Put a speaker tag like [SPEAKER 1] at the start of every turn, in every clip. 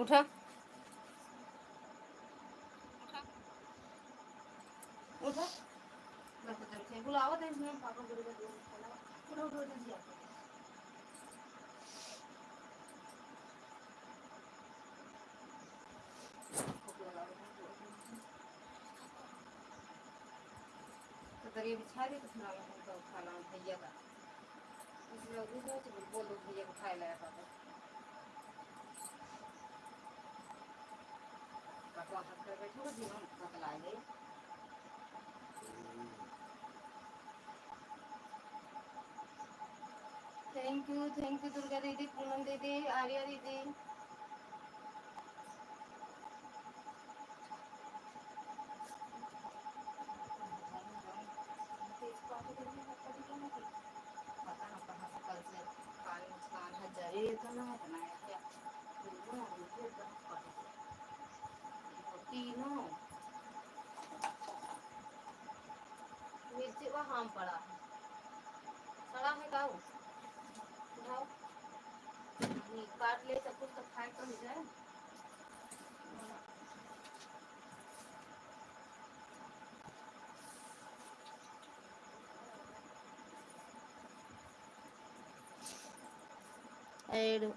[SPEAKER 1] उठा उठा बुलाओ थे इसमें पापा बोले थे उठो उठो जल्दी आओ तो दरिया बिछा दी तो फिर आवा तो खाना भैया का इसलिए उधर तो बोलो भैया को खाए लाया पापा पापा हाथ कर बैठो जीवन बतला गए थैंक यू दुर्गा दीदी पूनम दीदी आर्या दीदी पता ना कहाँ से कल से कान मुस्कान है जरे इतना है क्या तीनों मिर्ची वहाँ आम पड़ा है सड़ा है गाँव उठाओ काट ले सब कुछ तो खाए तो हो जाए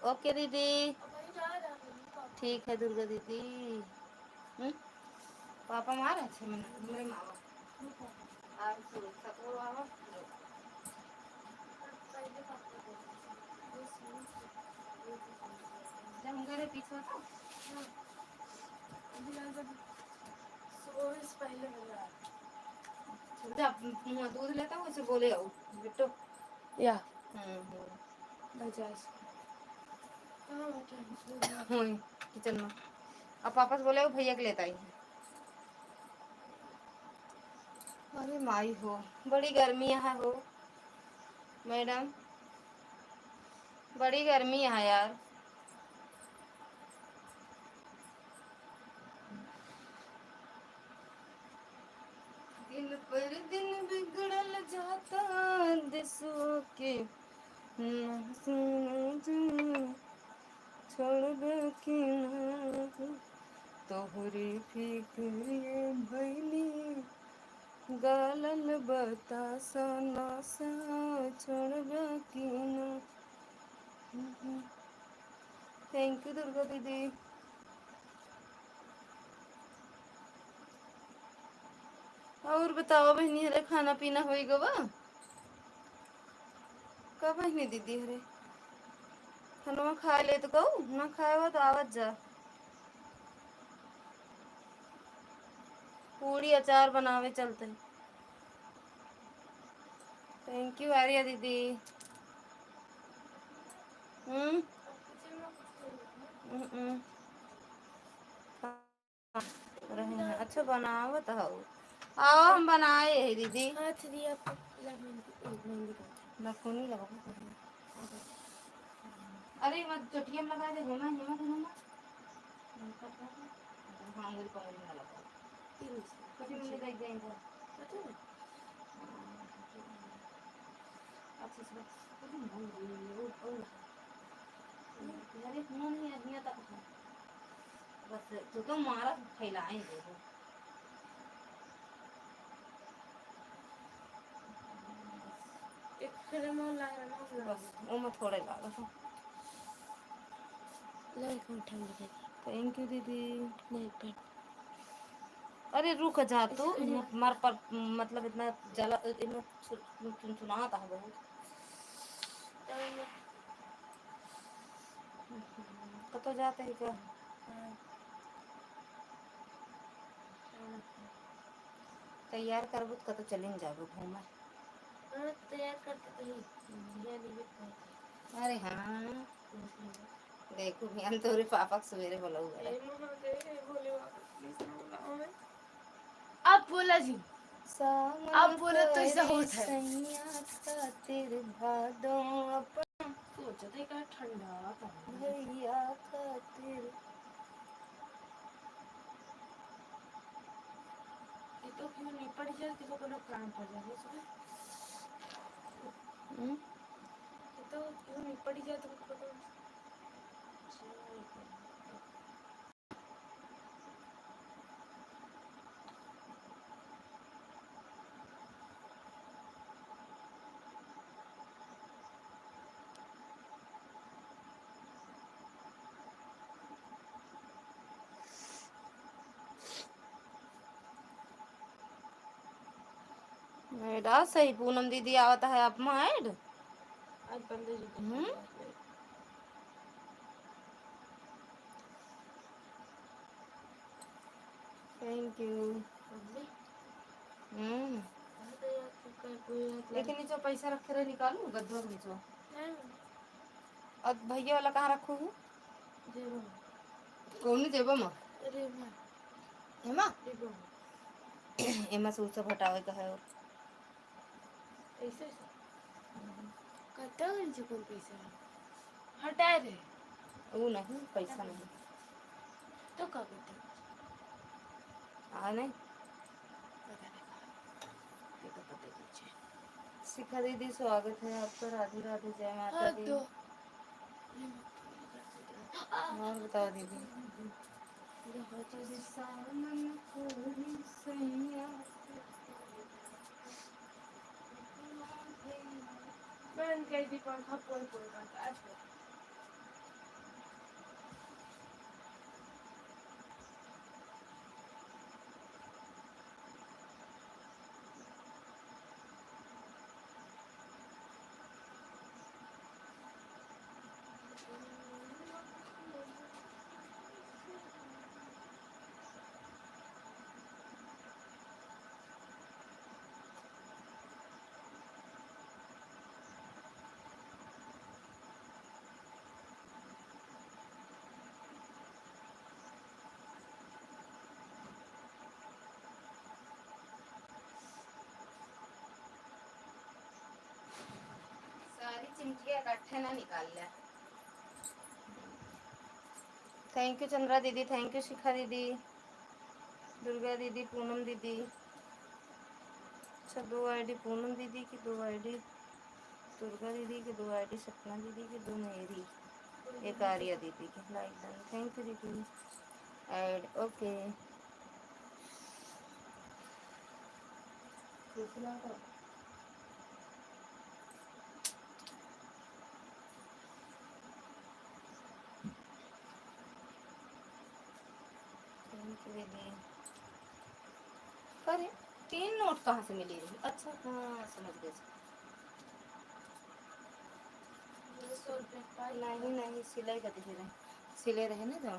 [SPEAKER 1] ओके दीदी ठीक है दुर्गा दीदी पापा मार अच्छे मेरे माँ बाप आज सुरक्षा को आवा जब हम गए पीछे था पहले जब दूध लेता हूँ उसे बोले आओ बिट्टो या बजाज किचन में अब पापा से बोले आओ भैया के लेता ही अरे माई हो बड़ी गर्मी यहाँ हो मैडम बड़ी गर्मी यहाँ यार दिन पर दिन बिगड़ल जाता दिसो के छोड़ दे कि तोहरी फिक्रिए भैली गालल बतासा नासा छोड़ दे कि थैंक यू दुर्गा दीदी और बताओ बहनी हरे खाना पीना हो गवा कब बहनी दीदी हरे खाना खा ले तो कहू ना खाए हो तो आवत जा पूरी अचार बनावे चलते थैंक यू आर्या दीदी हम्म रहे हैं अच्छा बनाओ तो आओ हम बनाए है दीदी नखूनी लगाओ अरे मत चटिया में लगा दे हेमा हेमा हेमा हाँ मुझे पकड़ में लगा कभी मुझे देख देंगे अच्छा से अरे नहीं है तक बस तो मारा फैलाएंगे बस वो मैं थोड़े लगा थैंक यू दीदी अरे रुक जा तू मार पर मतलब इतना जला इतना सुनाता है बहुत कतो जाते हैं क्या तैयार करबो कतो चलेंगे जाबो घूमा तैयार करते तो अरे हाँ देखो हम तोरे पापा के सवेरे बोला अब बोला जी अब बोला तो ऐसा होता है खातिर भादो सोचते का ठंडा भैया खातिर ये तो क्यों नहीं पड़ जाए किसी को काम पड़ जाए ये तो क्यों नहीं पड़ जाए तो एडा सही पूनम दीदी आवता है आप माँ ऐड आज 15 थैंक यू। लेकिन नीचे पैसा रखे रहे निकालू गद्दो नीचे अब भैया वाला कहाँ रखू हूँ कौन जेब में हेमा एमा से उससे हटावे का है और ऐसे कता से कौन पैसा हटाए रे वो नहीं पैसा नहीं तो क्या करते आ नहीं पता नहीं पता नहीं शिखा दीदी स्वागत है आपका। राधे राधे जय माता दी। और बताओ दीदी बहन कह दी पंखा पोल पोल का आज सारी चिमटियाँ इकट्ठे ना निकाल लिया। थैंक यू चंद्रा दीदी, थैंक यू शिखा दीदी, दुर्गा दीदी, पूनम दीदी। अच्छा 2 आईडी पूनम दीदी की, 2 आईडी दुर्गा दीदी की, 2 आईडी सपना दीदी की, 2 मेरी, एक आर्या दीदी की। लाइक डन, थैंक यू दीदी। Add okay. थैंक यू दीदी। अरे 3 नोट कहाँ से मिली रही? अच्छा हाँ समझ गए। नहीं नहीं सिलाई का दिख रहा, सिले रहे ना जो।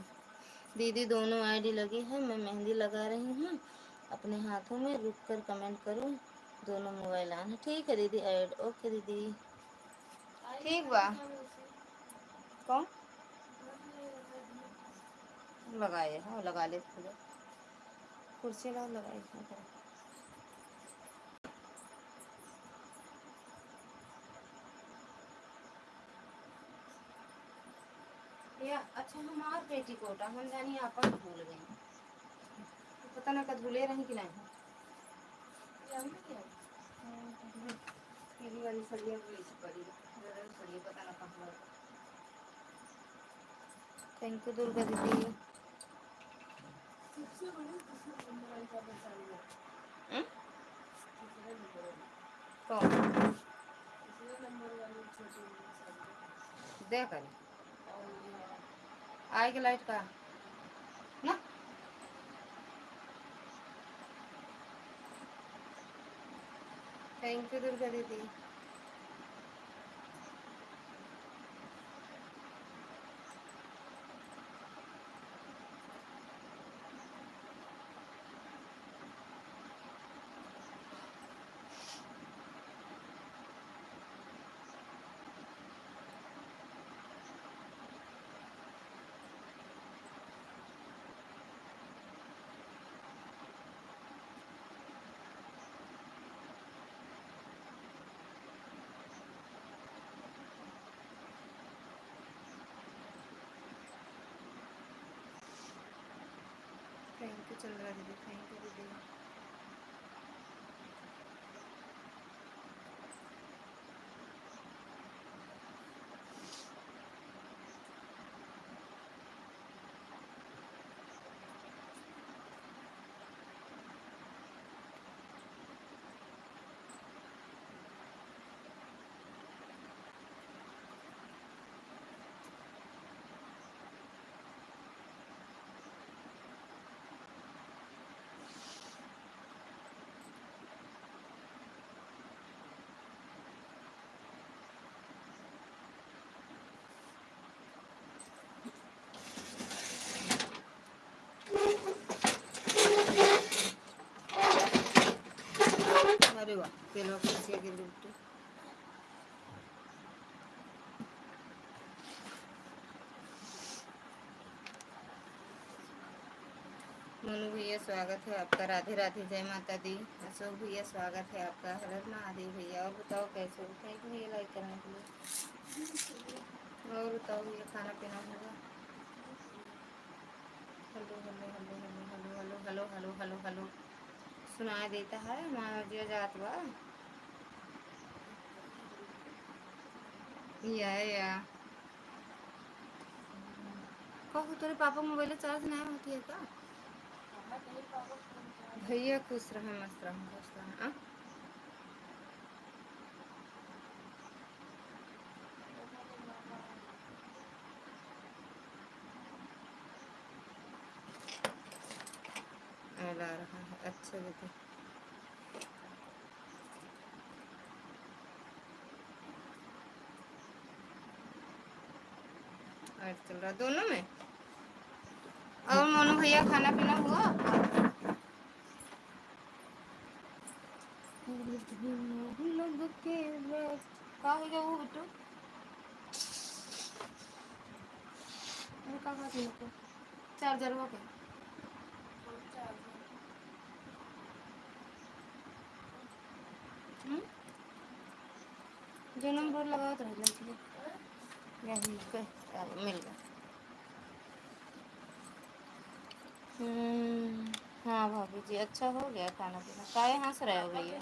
[SPEAKER 1] दीदी दोनों आईडी लगी है, मैं मेहंदी लगा रही हूँ अपने हाथों में, रुक कर कमेंट करूँ। दोनों मोबाइल ऑन है। ठीक है दीदी ऐड ओके दीदी। ठीक बा कौन लगाए हाँ लगा ले कुर्सी ला लगाए या। अच्छा हमार बेटी कोटा हम जानी अपन भूल गए, पता ना कद भूले रही कि नहीं। पीली वाली सड़िया पड़ी सड़िया पता ना कहाँ। थैंक यू दुर्गा दीदी। कौन दे कर आएगी लाइट का ना। थैंक यू दुर्गा दीदी। थैंक यू चंद्रा दीदी, थैंक यू दीदी। लगे लुट्टी। मोनू भैया स्वागत है आपका, राधे राधे, जय माता दी। अशोक भैया स्वागत है आपका, हर हर महादेव भैया। और बताओ कैसे हो? थैंक यू भैया लाइक करने के लिए। और बताओ भैया खाना पीना होगा? Hello hello hello hello hello hello hello hello hello, सुनाई देता है? माँ जात बा या कहू तेरे पापा मोबाइल चार्ज नहीं होती है क्या? भैया खुश रहे, मस्त रहे, खुश रहे। ला रहा है, अच्छा बेटा। चल रहा दोनों में। और मोनू भैया खाना पीना हुआ? लोग के का हो गया वो बेटू? अरे का बात है को चार्जर हो के जो नंबर लगाओ तो रहना चाहिए। यही के मिल गया। हाँ भाभी जी, अच्छा हो गया खाना पीना। काहे हंस रहे हो भैया?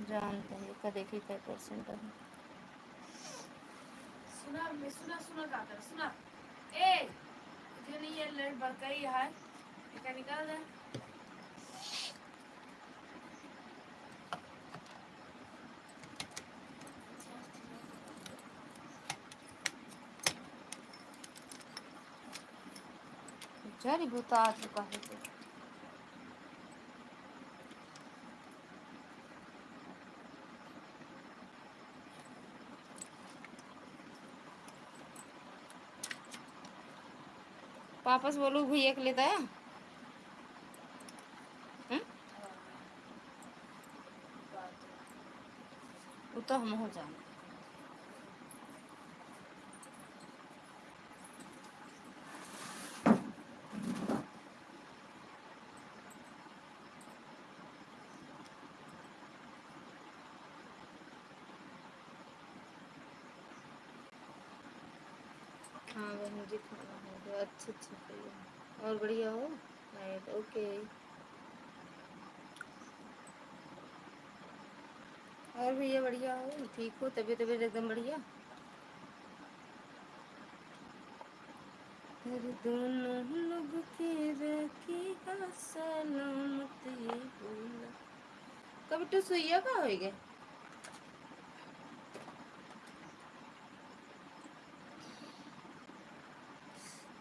[SPEAKER 1] जानते हैं का देखी क्या परसेंट है। सुना मैं सुना सुना का कर सुना ए जो नहीं ये लड़ बरकरी है क्या निकाल दे। जरी बुता चुका है तो वापस बोलू भैया के लेता है। वो तो हम हो जाए। हाँ बहन जी खाना हो गया, अच्छा अच्छा भैया। और बढ़िया हो? Right okay. और भैया बढ़िया हो? ठीक हो? तबीयत तबीयत एकदम बढ़िया? फिर दोनों लोग के रखी सलामत ये बोला। कभी तो सुइया का हो गए।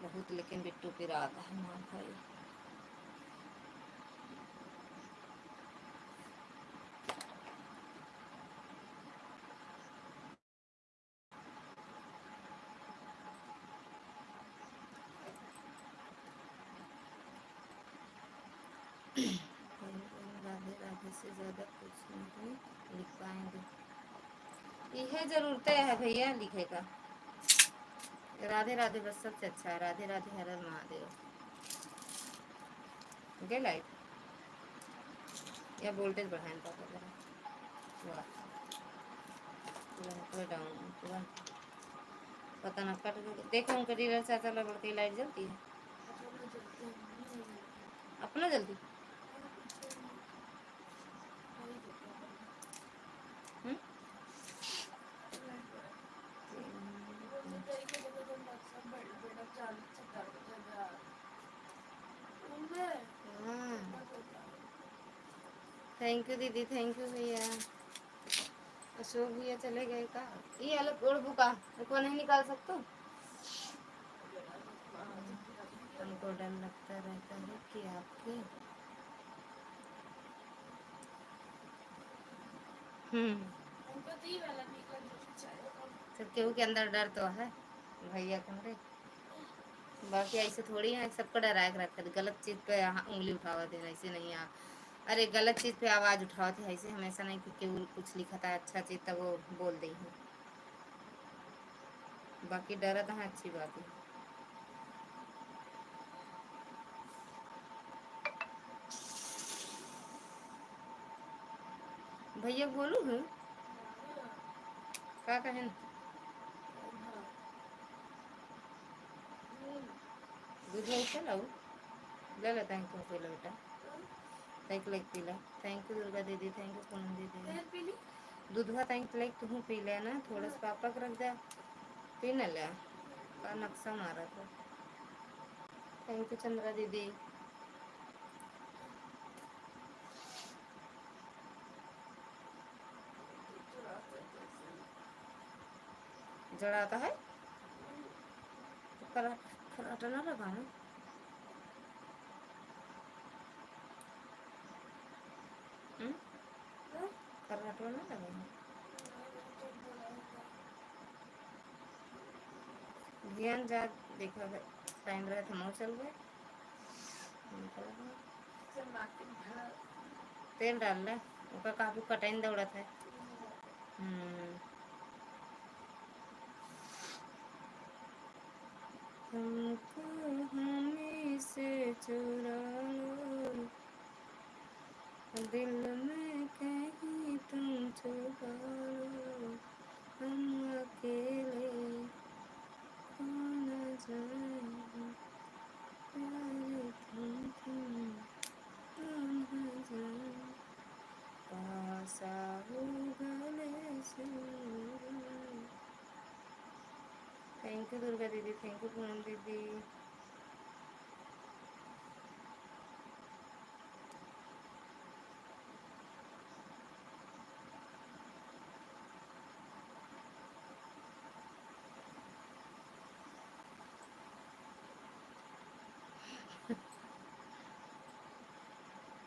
[SPEAKER 1] बहुत लेकिन बिट्टू पे आता है मार भाई। राधे राधे से ज़्यादा कुछ नहीं लिख पाएंगे। यह जरूरतें है भैया लिखे का। राधे राधे बस सबसे अच्छा है। राधे राधे हर हर महादेव। ओके लाइट या वोल्टेज बढ़ाएं पापा जरा। वाह तुरंत डाउन तुरंत पता ना कट देखो उनका डीलर चाचा लड़ के लाइट जलती है अपना जल्दी। थैंक यू दीदी, थैंक यू भैया। अशोक भैया चले गए का? ये अलग और बुका को नहीं निकाल सकते। हमको डर लगता रहता है कि आपके सब केहू के अंदर डर तो है भैया कमरे। बाकी ऐसे थोड़ी है सबको डरा के रखा गलत चीज़ पे उंगली उठावा देना ऐसे नहीं। अरे गलत चीज़ पे आवाज़ उठाओ थे ऐसे, हमेशा नहीं कि केहू कुछ लिखा था अच्छा चीज़ तब वो बोल दी है। बाकी डरत है अच्छी बात है। भैया बोलू हूँ का कहें दूध उठे लाऊ ले लेता है तुम पी लो बेटा, तैक लेक पी ला। थैंक यू दुर्गा दीदी, थैंक यू पूनम दीदी। दूधवा तैक लेक तू पी ले ना, थोड़ा सा पापा को रख दे पी न ले का नक्शा मारा था। थैंक यू चंद्रा दीदी। जड़ाता है खराटा ना लगाना। खराटा ना लगाना। ध्यान जा देखा टाइम रहे तो हम चल गए। तेल डाल ले उसका काफी कटाइन दौड़त है। हमको हमी से चुरा लो, दिल में कहीं तुम छुपा लो, हम अकेले खो न जाए, प्यार तुम खो न जाए, पास आओ गले से। थैंक यू दुर्गा दीदी, थैंक यू पूनम दीदी।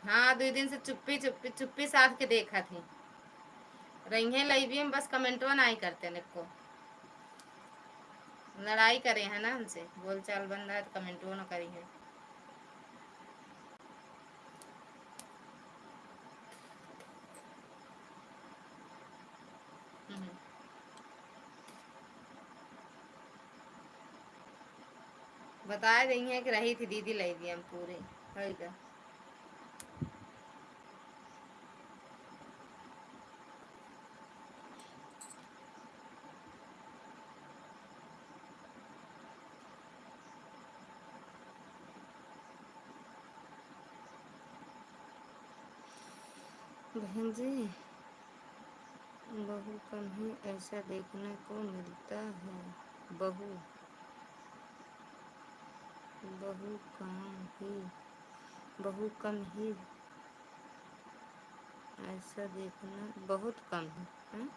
[SPEAKER 1] हाँ 2 दिन से चुप्पी चुप्पी चुप्पी साध के देखा थी रही लाइव में, बस कमेंटवा ना ही करते न को लड़ाई करे है ना हमसे, बोल चाल बंद है तो कमेंटवा ना करी है। बता रही है कि रही थी दीदी लाइव में पूरे है का। बहन जी बहू कम ही ऐसा देखने को मिलता है, बहू बहू कम ही बहू कम ही ऐसा देखना बहुत कम है।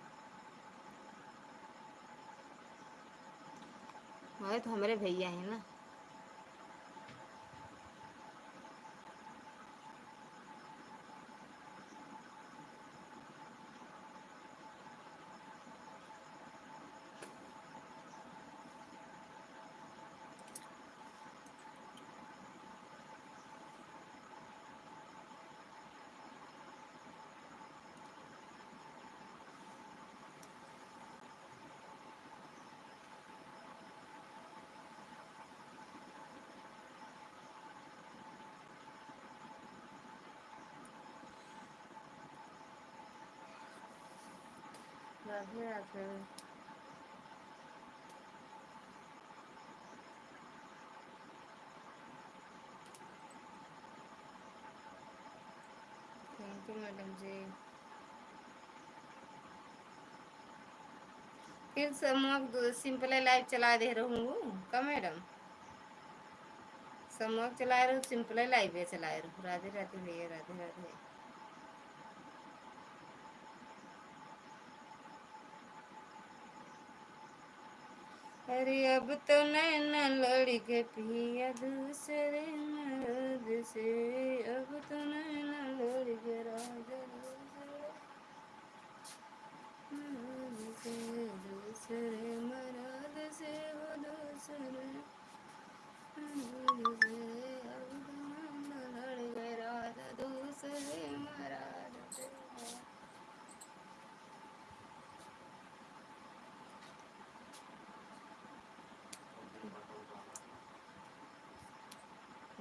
[SPEAKER 1] हाँ तो हमारे भैया है ना। Radhe Radhe. Thank you madam ji. फिर समूह सिंपल लाइव चला दे रहूँ का मैडम, समूह चला रहा हूँ सिंपल लाइव चला रहा हूँ। राधे राधे भैया, राधे राधे। अरे अब तो नैना लड़ के पिया दूसरे मर्द से, अब तो नैना लड़ के राजा दूसरे मर्द से वो दूसरे मर्द से, अब तो नैना लड़ के राजा दूसरे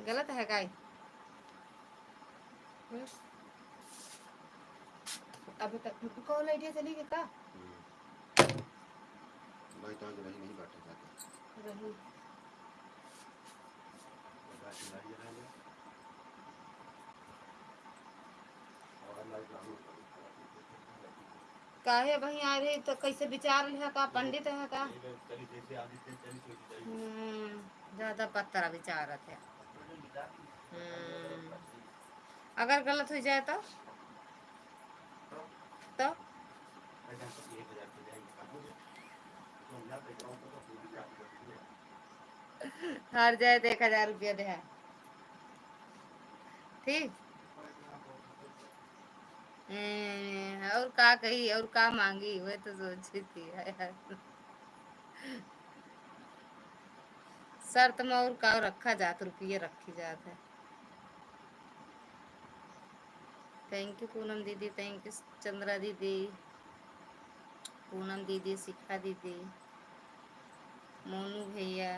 [SPEAKER 1] गलत है गाय। अभी तक कॉल आइडिया चली गई का भाई तो रही नहीं बैठे जाते रही काहे वही आ रहे तो कैसे विचार है का पंडित है का ज्यादा पत्थर विचारत है। अगर गलत हो जाए तो हार जाए तो 1000 रुपया दे ठीक। और का कही और का मांगी वो तो सोची थी यार। शर्त में और का रखा जात रुपये रखी जात है। थैंक यू पूनम दीदी, थैंक यू चंद्रा दीदी, पूनम दीदी, शिखा दीदी, मोनू भैया।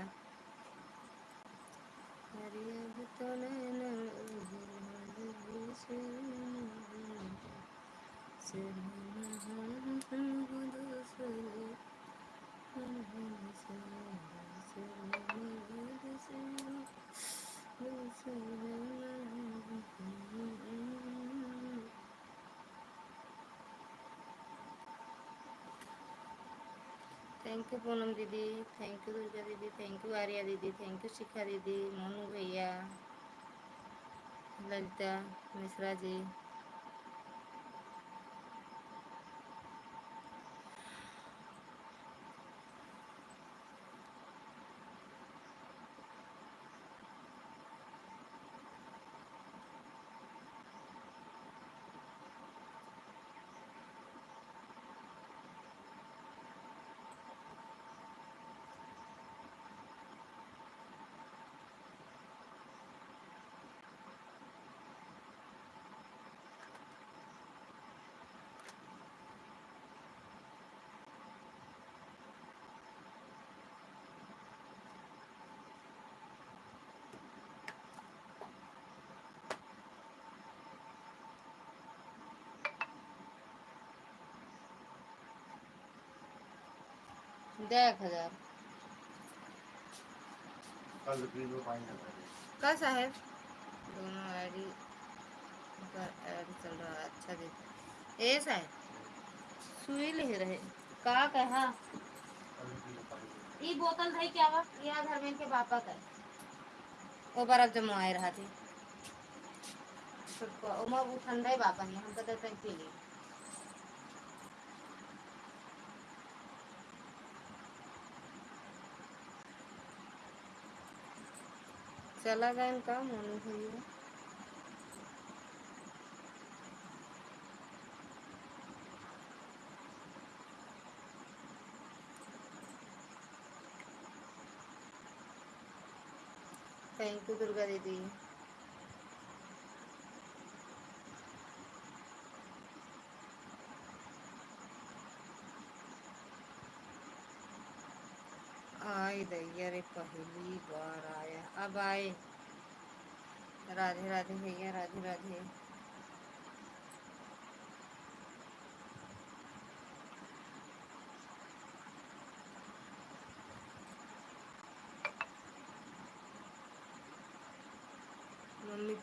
[SPEAKER 1] थैंक यू पूनम दीदी, थैंक यू दुर्गा दीदी, थैंक यू आर्या दीदी, थैंक यू शिखा दीदी, मोनू भैया, ललिता मिश्रा जी। देख 1000 का साहेब दोनों आईडी पर ऐड चल रहा है। अच्छा देख ए साहेब सुई ले रहे का कहा ई बोतल है क्या वा या घर में के पापा का ओ बर्फ जमाए रहा थी सबको ओ मैं वो ठंडा ही पापा नहीं हम तो देते पी ली चला गया इनका मोनू भैया। थैंक यू दुर्गा दीदी। आई दैया रे पहली बार आया अब आए। राधे राधे भैया, राधे राधे। मम्मी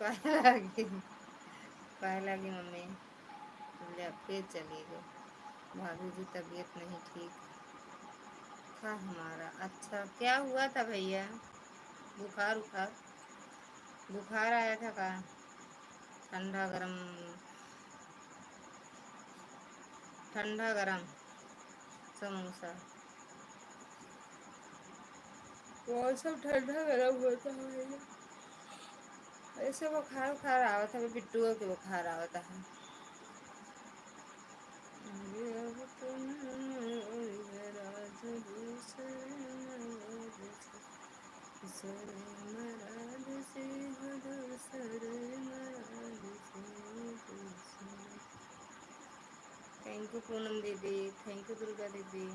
[SPEAKER 1] पाए लगी मम्मी ले फिर चली गई। भाभी जी तबीयत नहीं ठीक था हमारा। अच्छा क्या हुआ था भैया? बुखार उखार बुखार आया था का? ठंडा गरम ठंडा गरम समोसा वो सब ठंडा गरम होता है भैया। ऐसे बुखार उखार आवत है बिट्टुओं के बुखार आवत है। थैंक यू पूनम दीदी, थैंक यू दुर्गा दीदी।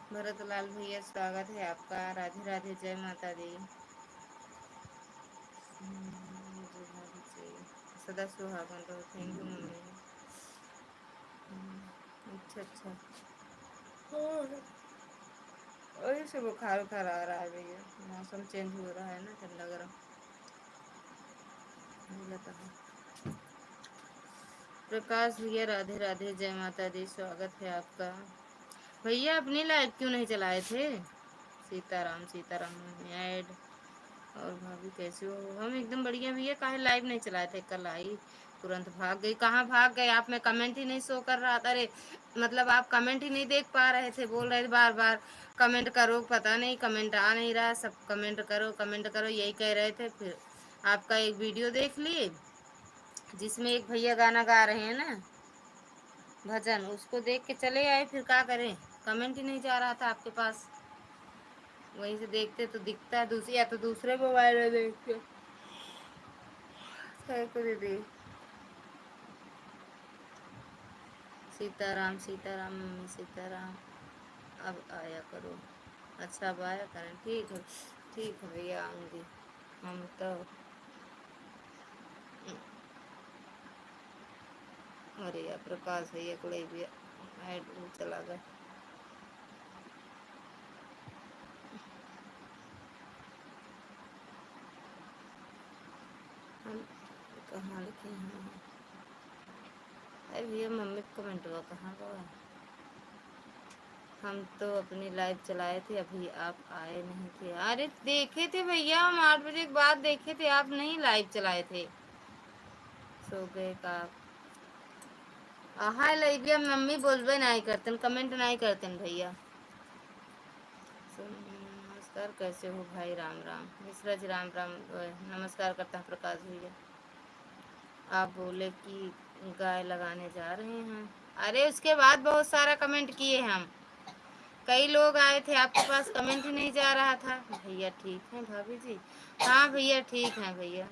[SPEAKER 1] भरतलाल भैया स्वागत है आपका। राधे राधे, जय माता दी। मुझे भाभी चाहिए, सदा सुहागन रहो। Thank you mummy. अच्छा अच्छा। वही से बुखार उखार आ रहा है भैया, मौसम चेंज हो रहा है ना, ठंडा गर्म लगता है। प्रकाश भैया राधे राधे, जय माता दी, स्वागत है आपका। भैया अपनी लाइव क्यों नहीं चलाए थे? सीताराम सीताराम ऐड। और भाभी कैसे हो? हम एकदम बढ़िया भैया। काहे लाइव नहीं चलाए थे? कल आई तुरंत भाग गई। कहाँ भाग गए आप? में कमेंट ही नहीं शो कर रहा था। अरे मतलब आप कमेंट ही नहीं देख पा रहे थे, बोल रहे थे बार बार कमेंट करो, पता नहीं कमेंट आ नहीं रहा। सब कमेंट करो कमेंट करो यही कह रहे थे। फिर आपका एक वीडियो देख लिए जिसमें एक भैया गाना गा रहे हैं ना, भजन, उसको देख के चले आए। फिर क्या करें, कमेंट ही नहीं जा रहा था आपके पास। वहीं से देखते तो दिखता है, दूसरी या तो दूसरे मोबाइल में देखते। दीदी सीताराम सीताराम, मम्मी सीताराम। अब आया करो। अच्छा अब आया करें, ठीक है। ठीक है भैया, आऊँगी। हम तो अरे यार प्रकाश भैया को भी ऐड वो चला गया। हम कहाँ लिखे हैं? अरे भैया मम्मी कमेंट हुआ कहाँ गया? हम तो अपनी लाइव चलाए थे, अभी आप आए नहीं थे। अरे देखे थे भैया, हम 8 बजे के बाद देखे थे, आप नहीं लाइव चलाए थे। सो गए का? हाँ भैया, मम्मी बोलबे नहीं करते, कमेंट नहीं करते भैया। नमस्कार, कैसे हो भाई? राम राम मिश्रा जी, राम राम। नमस्कार करता हूँ प्रकाश भैया। आप बोले कि गाय लगाने जा रहे हैं। अरे उसके बाद बहुत सारा कमेंट किए हम, कई लोग आए थे, आपके पास कमेंट ही नहीं जा रहा था। भैया ठीक है भाभी जी? हाँ भैया ठीक है भैया।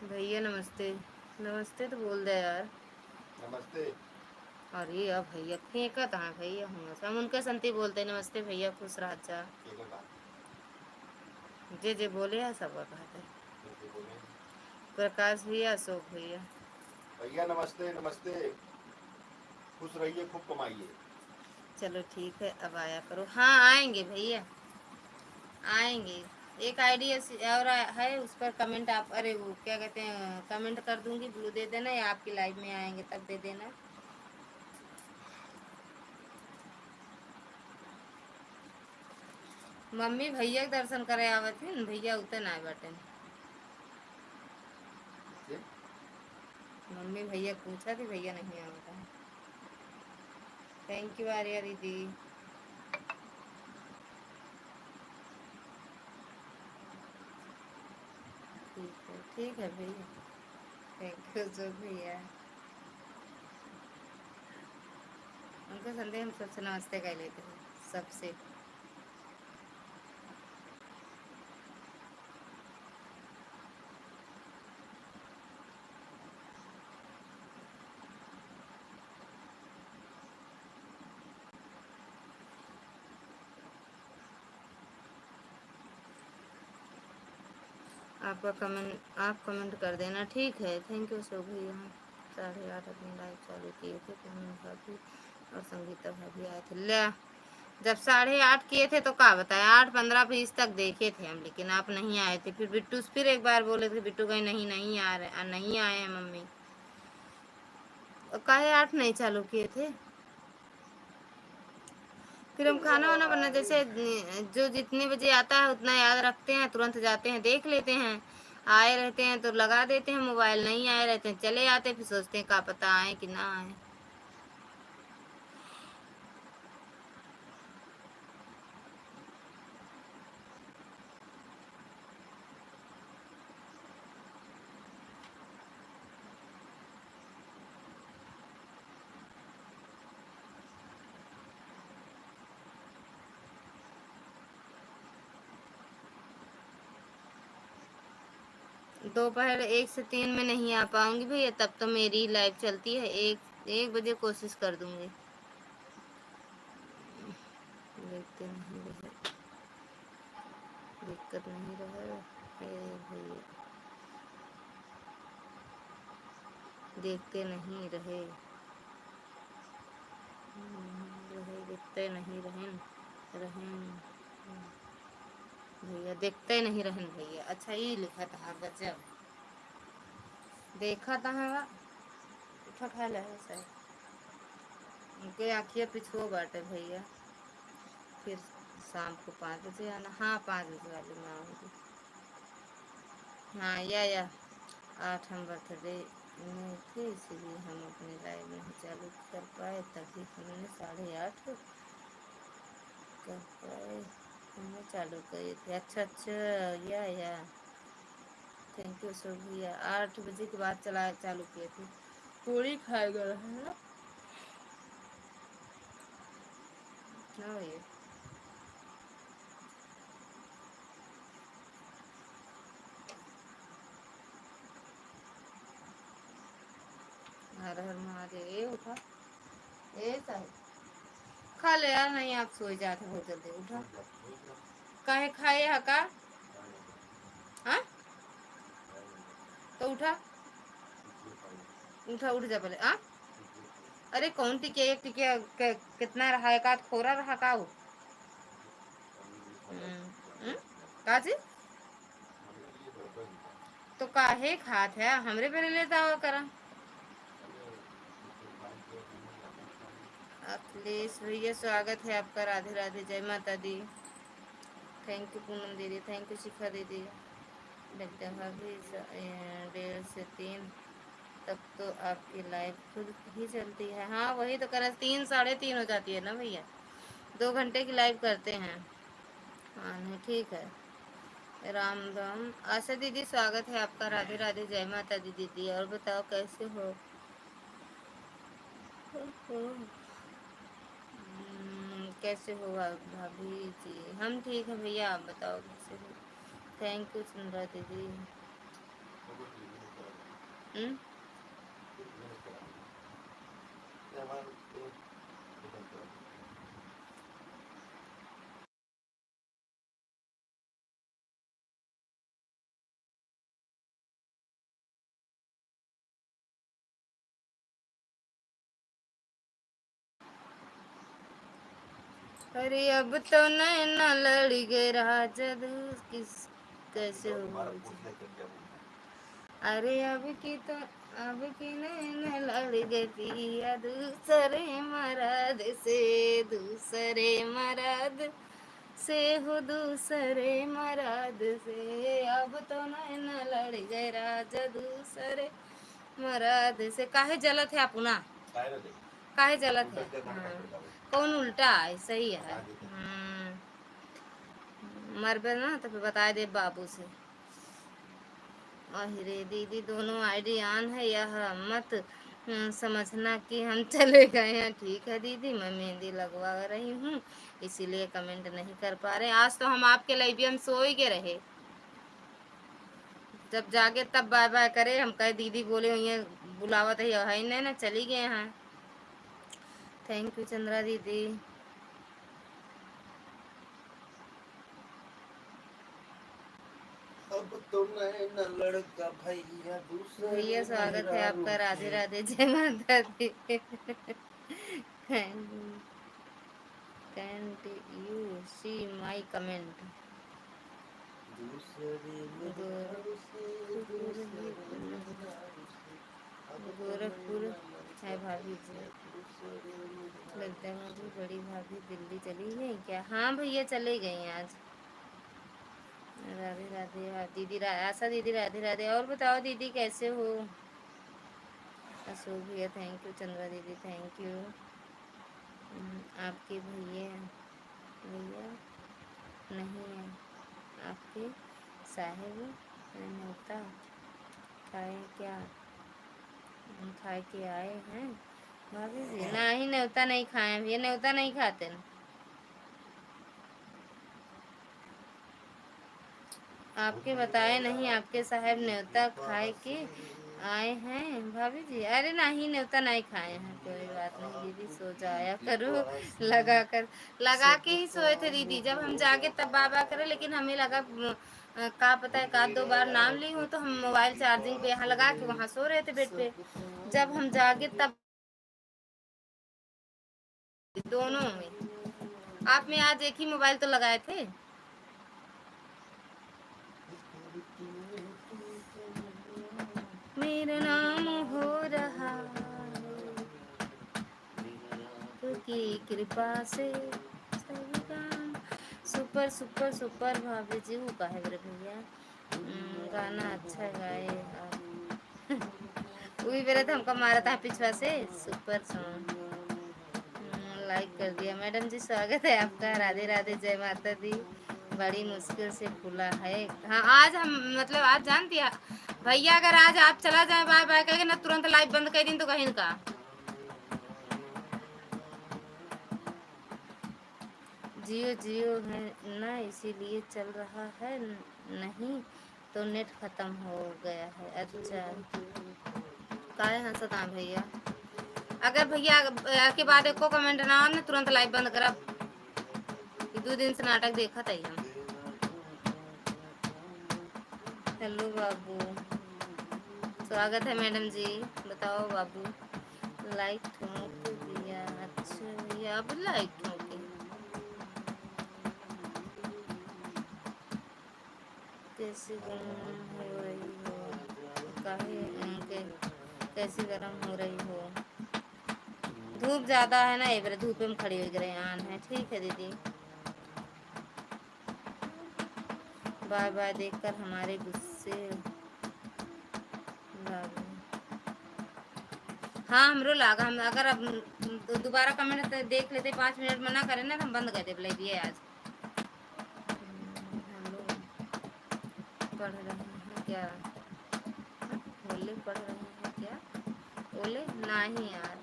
[SPEAKER 1] भैया नमस्ते। नमस्ते तो बोल दे यार। नमस्ते। अरे अब भैया फेंका था भैया, हम उनके संती बोलते नमस्ते भैया, खुश रह जा। जे जे बोले हैं सब कहते हैं। प्रकाश भैया, अशोक भैया। भैया नमस्ते नमस्ते, खुश रहिए, खूब कमाइए। चलो ठीक है, अब आया करो। हाँ आएंगे भैया, आएंगे। एक आईडी और है, उस पर कमेंट आप, अरे वो क्या कहते हैं, कमेंट कर दूंगी, ब्लू दे देना, या आपकी लाइव में आएंगे तब दे देना। मम्मी भैया के दर्शन करे आवत है, भैया उतने ना बटे। मम्मी भैया पूछा थी, भैया नहीं आवता है। थैंक यू आर्या दीदी। ठीक है भैया, थैंक यू जो भैया। उनको संदेह हम सबसे नमस्ते कह लेते हैं, सबसे। आपका कमेंट, आप कमेंट कर देना, ठीक है। थैंक यू सो भैया। 8:30 अपनी लाइव चालू किए थे, भाभी और संगीता भाभी आए थे। ले जब 8:30 किए थे तो क्या बताया, 8:15-20 तक देखे थे हम, लेकिन आप नहीं आए थे। फिर बिट्टू फिर एक बार बोले थे, बिट्टू कहीं नहीं नहीं आ रहे, नहीं आए हैं मम्मी। काहे 8 नहीं चालू किए थे? फिर हम खाना वाना बना, जैसे जो जितने बजे आता है उतना याद रखते हैं, तुरंत जाते हैं देख लेते हैं। आए रहते हैं तो लगा देते हैं मोबाइल, नहीं आए रहते हैं चले आते, फिर सोचते हैं क्या पता आए कि ना आए। दोपहर 1 से 3 में नहीं आ पाऊंगी भैया, तब तो मेरी लाइव चलती है। 1 बजे कोशिश कर दूंगी। देखते नहीं रहे, दिक्कत नहीं रहे भैया, देखते नहीं रहे, देखते नहीं रहें रहें भैया, देखते नहीं रहें भैया। अच्छा ये लिखा था गजब, देखा था उठा खा ले सर उनके आँखिया पिछुआ बाटे भैया। फिर शाम को 5 बजे आना। हाँ 5 बजे वाली में आऊँगी। हाँ या 8 हम बर्थडे में थे, इसलिए हम अपने लाइव नहीं चालू कर पाए, तभी हमने 8:30 कर पाए, हमने चालू करे थे। अच्छा या थैंक यू सो भैया। 8 बजे के बाद चालू किए थे। पूरी खाएगा है ना भैया। हर हर महादेव। ए उठा, ए साहब खा ले यार, नहीं आप सो जाते बहुत जल्दी। उठा काहे खाए हका? हाँ तो उठा, उठा उठ जा पहले। अरे कौन टिके? एक टिके कितना रहा? एक आध खोरा रहा का वो? काजी तो काहे खात है? हमरे पे लेता हुआ करा। अखिलेश भैया स्वागत है आपका। राधे राधे, जय माता दी। थैंक यू पूनम दीदी, थैंक यू शिखा दीदी। लगता भी 1:30 से 3 तब तो आपकी लाइफ खुद ही चलती है। हाँ वही तो करा, 3 साढ़े 3 हो जाती है ना भैया। 2 घंटे की लाइव करते हैं। हाँ नहीं ठीक है। राम राम। आशा दीदी स्वागत है आपका। राधे राधे, जय माता दी दीदी। और बताओ कैसे हो? कैसे हो आप भाभी जी? हम ठीक है भैया, आप बताओ कैसे हो? थैंक यू सुंदरा दीदी। अरे अब तो नैना लड़ गए राजा किस कैसे हो? अरे अब की नैना लड़ गए पिया दूसरे मर्द से, दूसरे मर्द से हो, दूसरे मर्द से। अब तो नैना लड़ गए राजा दूसरे मर्द से। काहे जलत है अपना? काहे जलत है? कौन उल्टा है? सही है। मरबे ना तो फिर बता दे बाबू से। अरे दीदी दोनों आईडी ऑन है, यह मत समझना कि हम चले गए हैं। ठीक है दीदी, मैं मेहंदी लगवा रही हूँ, इसीलिए कमेंट नहीं कर पा रहे। आज तो हम आपके लिए भी हम सो ही के रहे, जब जागे तब बाय बाय करे। हम कहे दीदी बोले हुई बुलावत है नहीं ना, चली गए हैं। थैंक यू चंद्रा दीदी। अब तो मैं लड़का भैया स्वागत है आपका। राधे राधे, जय माता दी। Can't you see my comment? Gorakhpur है भाभी जी। लगता है भाभी, बड़ी भाभी दिल्ली चली गई क्या? हाँ भैया चले गई आज। राधे राधे दीदी, आशा दीदी राधे राधे। और बताओ दीदी कैसे हो? अशोक भैया थैंक यू, चंद्रा दीदी थैंक यू। आपके भैया भैया नहीं है, आपके साहेब न्योता खाए क्या? खाए के आए हैं भाभी जी? नहीं न्योता नहीं खाए भैया, न्योता नहीं खाते न। आपके बताए नहीं, आपके साहब न्योता खाए के आए हैं भाभी जी। अरे नहीं, न्योता नहीं खाए हैं, कोई बात नहीं दीदी, सो जाया करो। लगा के ही सोए थे दीदी, जब हम जागे तब बाबा करे, लेकिन हमें लगा का पता है, का 2 बार नाम ली हूँ, तो हम मोबाइल चार्जिंग पे यहाँ लगा के वहाँ सो रहे थे बेड पे। जब हम जागे तब दोनों में, आप में आज एक ही मोबाइल तो लगाए थे। मेरा नाम हो रहा की कृपा से सभी काम। सुपर सुपर सुपर भाभी जी, वो का है मेरे भैया। गाना अच्छा गाए आप। वो भी मेरे तो हमको मारा था पिछवा से, सुपर सॉन्ग। लाइक कर दिया मैडम जी, स्वागत है आपका। राधे राधे, जय माता दी। बड़ी मुश्किल से खुला है। हाँ आज हम मतलब आज जानती है भैया, अगर आज आप चला जाए बाय बाय करके ना, तुरंत लाइव बंद कर दिन तो कहीं का। जियो जियो है ना, इसीलिए चल रहा है, नहीं तो नेट खत्म हो गया है। अच्छा काहे हंसत हैं भैया। अगर भैया के बाद एको कमेंट ना हो ना, तुरंत लाइव बंद करा। 2 दिन से नाटक देखा था हम। हेलो बाबू, स्वागत है मैडम जी। बताओ बाबू, लाइक ठोक दिया। अच्छा भैया अब लाइक ठोके, कैसे गर्म हो रही हो, काहे कैसे गर्म हो रही हो। धूप ज़्यादा है ना, एक बार धूप में खड़ी हो गए आन है। ठीक है दीदी, बाय बाय देखकर हमारे गुस्से लागे। हाँ हमरो लागा, हम अगर अब दोबारा कमेंट देख लेते, 5 मिनट मना करें ना, तो हम बंद कर दे बोले दिए आज। हेलो, पढ़ रहे हैं क्या, होली पढ़ रहे हैं क्या, बोले नहीं यार,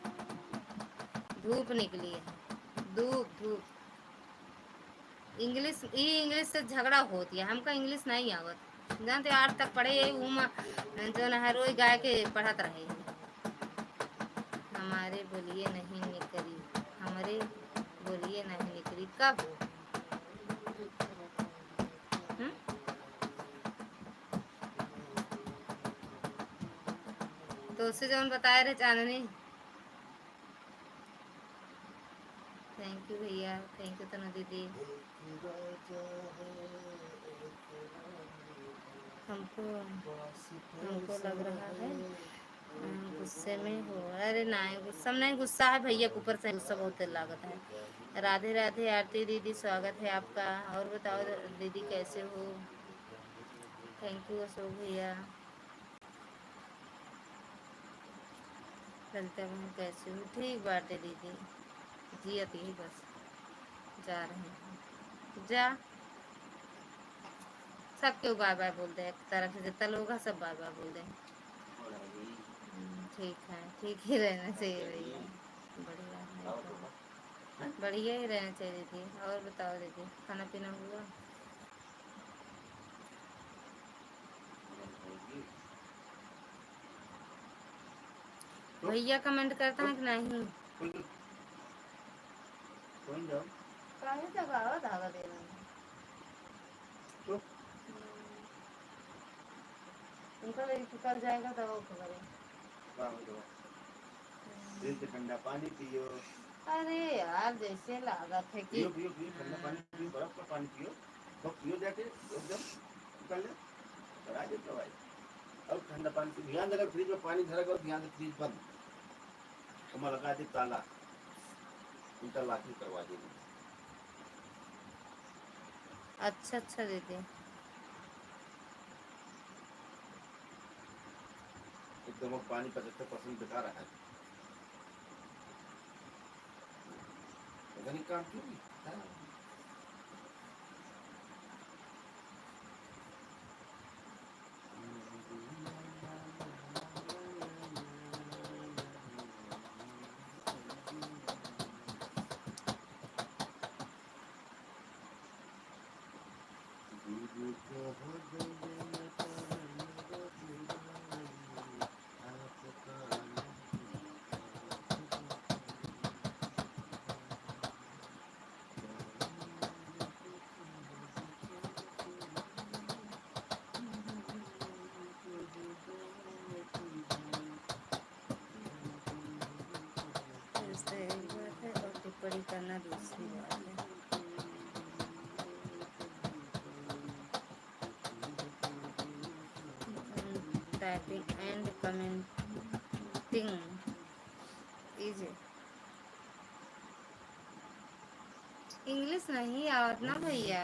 [SPEAKER 1] धूप निकली है। धूप धूप, इंग्लिश ई इंग्लिश से झगड़ा होती है, हमका इंग्लिश नहीं आवत। जानते 8 तक पढ़े यही उमा जो न रोज गाय के पढ़त रहे। हमारे बोलिए नहीं निकली, हमारे बोलिए नहीं निकली कब। हुँ? तो उससे जो बताए रहे चांदनी। थैंक यू भैया, थैंक यू तनु दीदी। हमको हमको लग रहा है गुस्से में हो। अरे नहीं गुस्सा नहीं, गुस्सा है भैया के ऊपर से, गुस्सा बहुत लागत है। राधे राधे आरती दीदी, स्वागत है आपका। और बताओ दीदी कैसे हो। थैंक यू अशोक भैया। चलते हम कैसे हो, ठीक बात है दीदी, जियत ही बस जा रहे हैं। जा सब क्यों बाय बाय बोल दे, एक तरफ से जितना लोग हैं सब बाय बाय बोल दे। ठीक है, ठीक ही रहना चाहिए भैया, बढ़िया है, बढ़िया ही रहना चाहिए दीदी। और बताओ दीदी, खाना पीना हुआ। भैया कमेंट करता है कि नहीं। काहे दबावा धागा देना उनका कर जाएगा तो वो खबर है। ठंडा पानी पियो। अरे यार जैसे लागत है कि पियो पियो पियो, ठंडा पानी पियो, बर्फ का पानी पियो, तो पियो जाके एकदम निकल ले, करा दे दवाई। अब ठंडा पानी से ध्यान देगा, फ्रिज में पानी धरा कर ध्यान से, फ्रिज बंद, तो लगा दे ताला, उल्टा लाठी करवा देगी। अच्छा अच्छा दीदी, एकदम पानी 75% बिका रहा है, पता नहीं काम क्यों नहीं। रिश्ते एक बात है और टिप्पणी करना दूसरी बात है। Typing and commenting is English नहीं आवत ना भैया।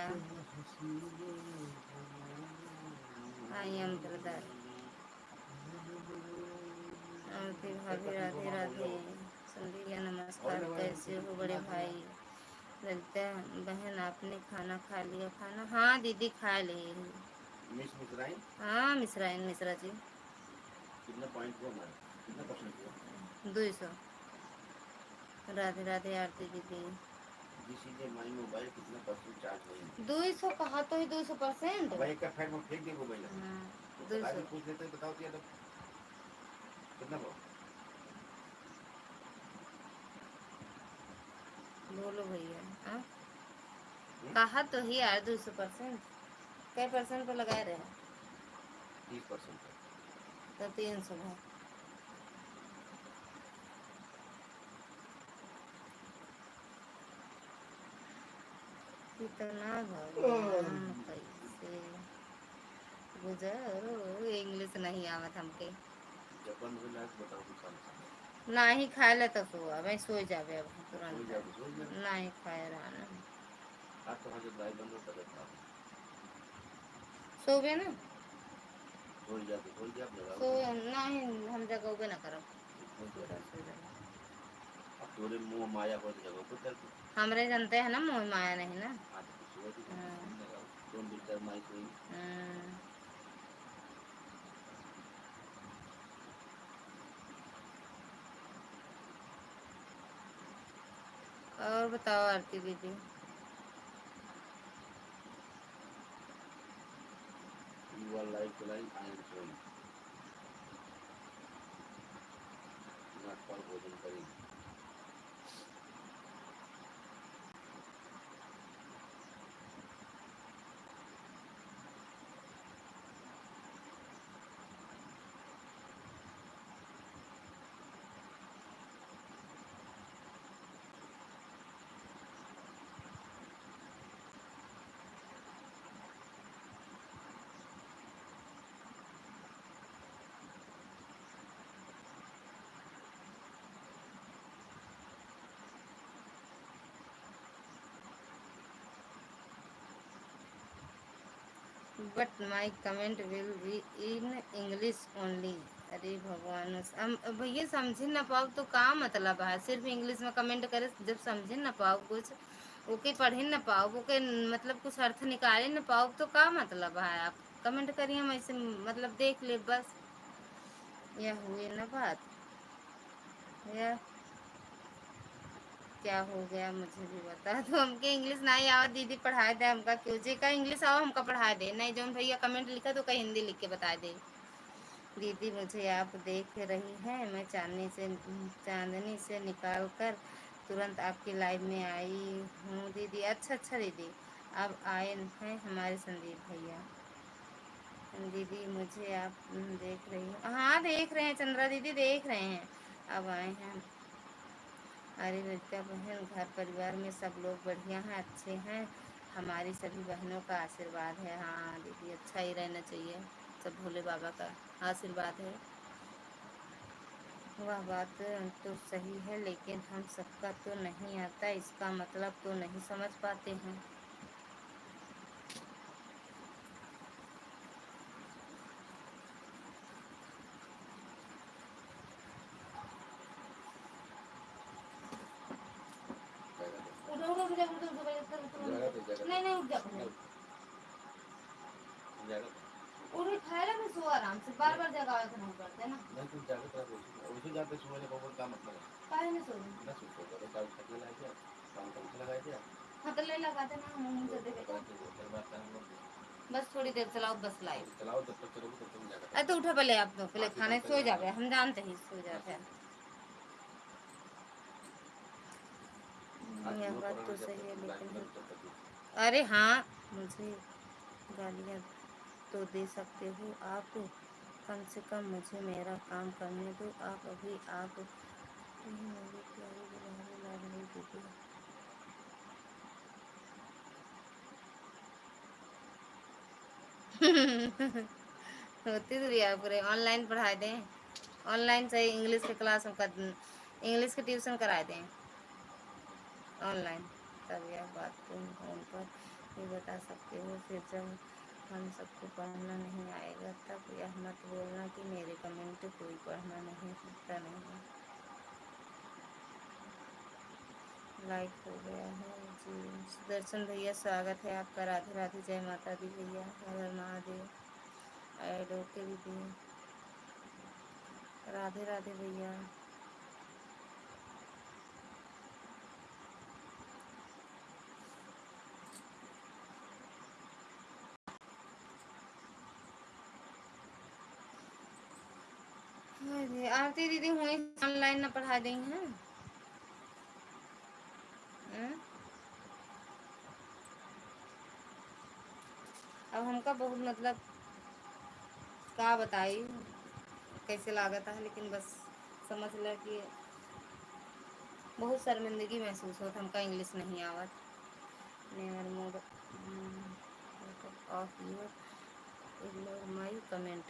[SPEAKER 1] आई एम ब्रदर आरती भाभी राधे राधे। संध्या नमस्कार, कैसे हो बड़े भाई? लगता है बहन आपने खाना खा लिया। खाना हाँ दीदी खा ली। मिश्राइन हाँ मिश्राइन मिश्रा जी। कितना पॉइंट हुआ हमारा? कितना परसेंट हुआ? 200। राधे राधे आरती दीदी। जी माई मोबाइल कितना परसेंट चार्ज हुई? 200 कहा तो ही 200%। भाई एक का फैन में फेंक दिया मोबाइल। हाँ 200 पूछ लेते बताओ क्या तो कितना हुआ? बोलो भैया। हाँ कहा तो ही यार 200%। कै परसेंट पे लगाए रहे? 30%। तो 300 है। कितना भगवान कैसे गुजरो। इंग्लिश नहीं आवत हमके। नहीं खाए ले तो सो मैं सो जावे अब तुरंत। नहीं खाए रहना सोबे ना सो नहीं हम जगोबे ना करब। तोरे मुंह माया को जगह को चल हमरे जानते हैं ना मोह माया नहीं ना। और बताओ आरती दीदी। You are like line I am showing. Not for भोजन करेंगे। But my comment will be in English only. अरे भगवान हम भैया समझ ना पाओ तो का मतलब है? सिर्फ इंग्लिश में कमेंट करे जब समझ ना पाओ कुछ ओके पढ़े ना पाओ ओके मतलब कुछ अर्थ निकाले ना पाओ तो का मतलब है? आप कमेंट करिए हम ऐसे मतलब देख ले बस। यह हुई ना बात। यह क्या हो गया मुझे भी बता तो हमके इंग्लिश नहीं आवा दीदी पढ़ाए दे हमका क्यों जी का इंग्लिश आओ हमका पढ़ा दे नहीं जो भैया कमेंट लिखा तो कहीं हिंदी लिख के बता दे। दीदी मुझे आप देख रही हैं मैं चांदनी से निकाल कर तुरंत आपकी लाइव में आई हूँ दीदी। अच्छा अच्छा दीदी अब आए हैं हमारे संदीप भैया। दीदी मुझे आप देख रही हैं? हाँ देख रहे हैं चंद्रा दीदी देख रहे हैं। अब आए हैं। अरे लड़का बहन घर परिवार में सब लोग बढ़िया हैं अच्छे हैं। हमारी सभी बहनों का आशीर्वाद है। हाँ दीदी अच्छा ही रहना चाहिए। सब भोले बाबा का आशीर्वाद है। वह बात तो सही है लेकिन हम सबका तो नहीं आता इसका मतलब तो नहीं समझ पाते हैं। नहीं नहीं उठ जा उन्हें खाए में सो आराम से बार बार जगह नहीं पड़ते ना। नहीं कुछ जाके तरह उसे जाके सुबह ने बहुत काम मतलब काहे में सो ना सो तो काल छकले लगा दिया काम तो लगा दिया हाँ तो ले लगा देना मुंह से देखे तो बात है हम लोग बस थोड़ी देर चलाओ, बस लाइव चलाओ, तब तक चलोगे तब तक जाकर। अरे तो उठा पहले, आप तो पहले खाने सो जाते, हम जानते ही सो जाते हैं। यह बात तो सही है, लेकिन अरे हाँ, मुझे गालियाँ तो दे सकते हो आप, कम से कम मुझे मेरा काम करने दो। आप अभी आप मेरी प्यारी दुलारी लाडली दीदी। होती तो रिया पूरे ऑनलाइन पढ़ा दें, ऑनलाइन से इंग्लिश के क्लास का, इंग्लिश के ट्यूशन करा दें ऑनलाइन। तब यह बात तुम फोन पर भी बता सकते हो। फिर जब हम सबको पढ़ना नहीं आएगा तब यह मत बोलना कि मेरे कमेंट कोई पढ़ना नहीं सीखता नहीं। लाइक हो गया है जी। सुदर्शन भैया स्वागत है आपका, राधे राधे, जय माता दी भैया, हर हर महादेव। ऐड ओके दीदी, राधे राधे भैया। आरती दीदी हुई ऑनलाइन ना पढ़ा दी हैं। अब हमका बहुत मतलब का बताई कैसे लागत है, लेकिन बस समझ ल कि बहुत शर्मिंदगी महसूस होता, हमका इंग्लिश नहीं आवत। Never mode of your ignore my comment.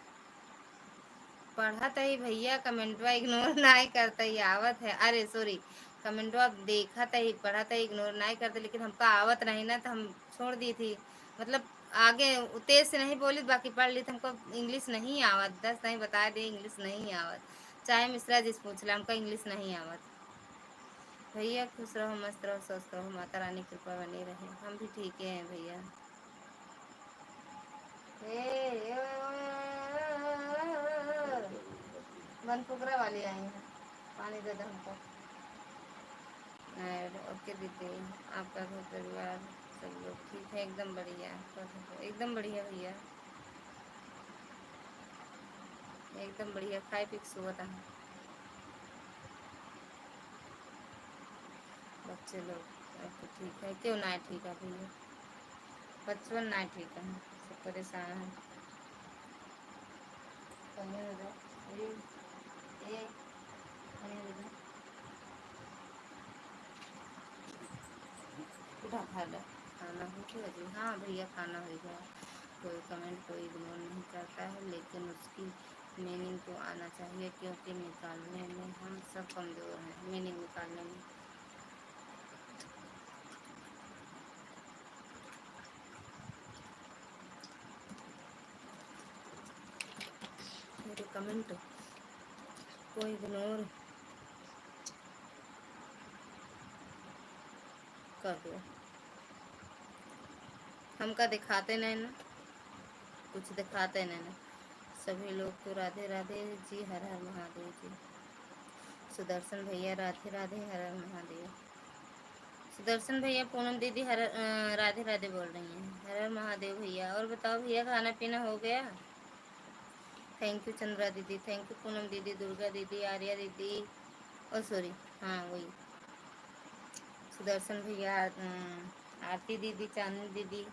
[SPEAKER 1] पढ़त है भैया, कमेंटवा इग्नोर नहीं करता ही, आवत है। अरे सॉरी, कमेंटवा देखा ही, पढ़ा था, इग्नोर नहीं करते, लेकिन हमका आवत नहीं ना तो हम छोड़ दी थी। मतलब आगे तेज से नहीं बोली, बाकी पढ़ ली थी। हमको इंग्लिश नहीं आवत, दस नहीं बता दे, इंग्लिश नहीं आवत। चाहे मिश्रा जिस पूछ ले, हमको इंग्लिश नहीं आवत। भैया खुश रहो, मस्त रहो, स्वस्थ रहो, माता रानी कृपा बनी रहे। हम भी ठीक हैं भैया। बन फुकरा वाली आई हैं, पानी दे दो हमको। ओके दीदी, आपका घर परिवार सब लोग ठीक है? एकदम बढ़िया, एकदम बढ़िया भैया, एकदम बढ़िया। खाए पी के सोता है बच्चे लोग, आपको ठीक है? क्यों ना ठीक है भैया, बचपन ना ठीक है, सब परेशान है। उठा खा लो, खाना हो गया जी? हाँ भैया खाना हो गया। कोई कमेंट कोई इग्नोर नहीं करता है, लेकिन उसकी मीनिंग तो आना चाहिए, क्योंकि निकालने में हम सब कमज़ोर हैं, मीनिंग निकालने में। मेरे कमेंट को इग्नोर कर दो, हमका दिखाते नहीं ना, कुछ दिखाते नहीं ना। सभी लोग को राधे राधे जी, हर हर महादेव जी। सुदर्शन भैया राधे राधे, हर हर महादेव। सुदर्शन भैया, पूनम दीदी हर राधे राधे बोल रही हैं, हर हर महादेव भैया। और बताओ भैया, खाना पीना हो गया? थैंक यू चंद्रा दीदी, थैंक यू पूनम दीदी, दुर्गा दीदी, आर्या दीदी, और सॉरी, हाँ वही सुदर्शन भैया, आरती दीदी, चांदनी दीदी,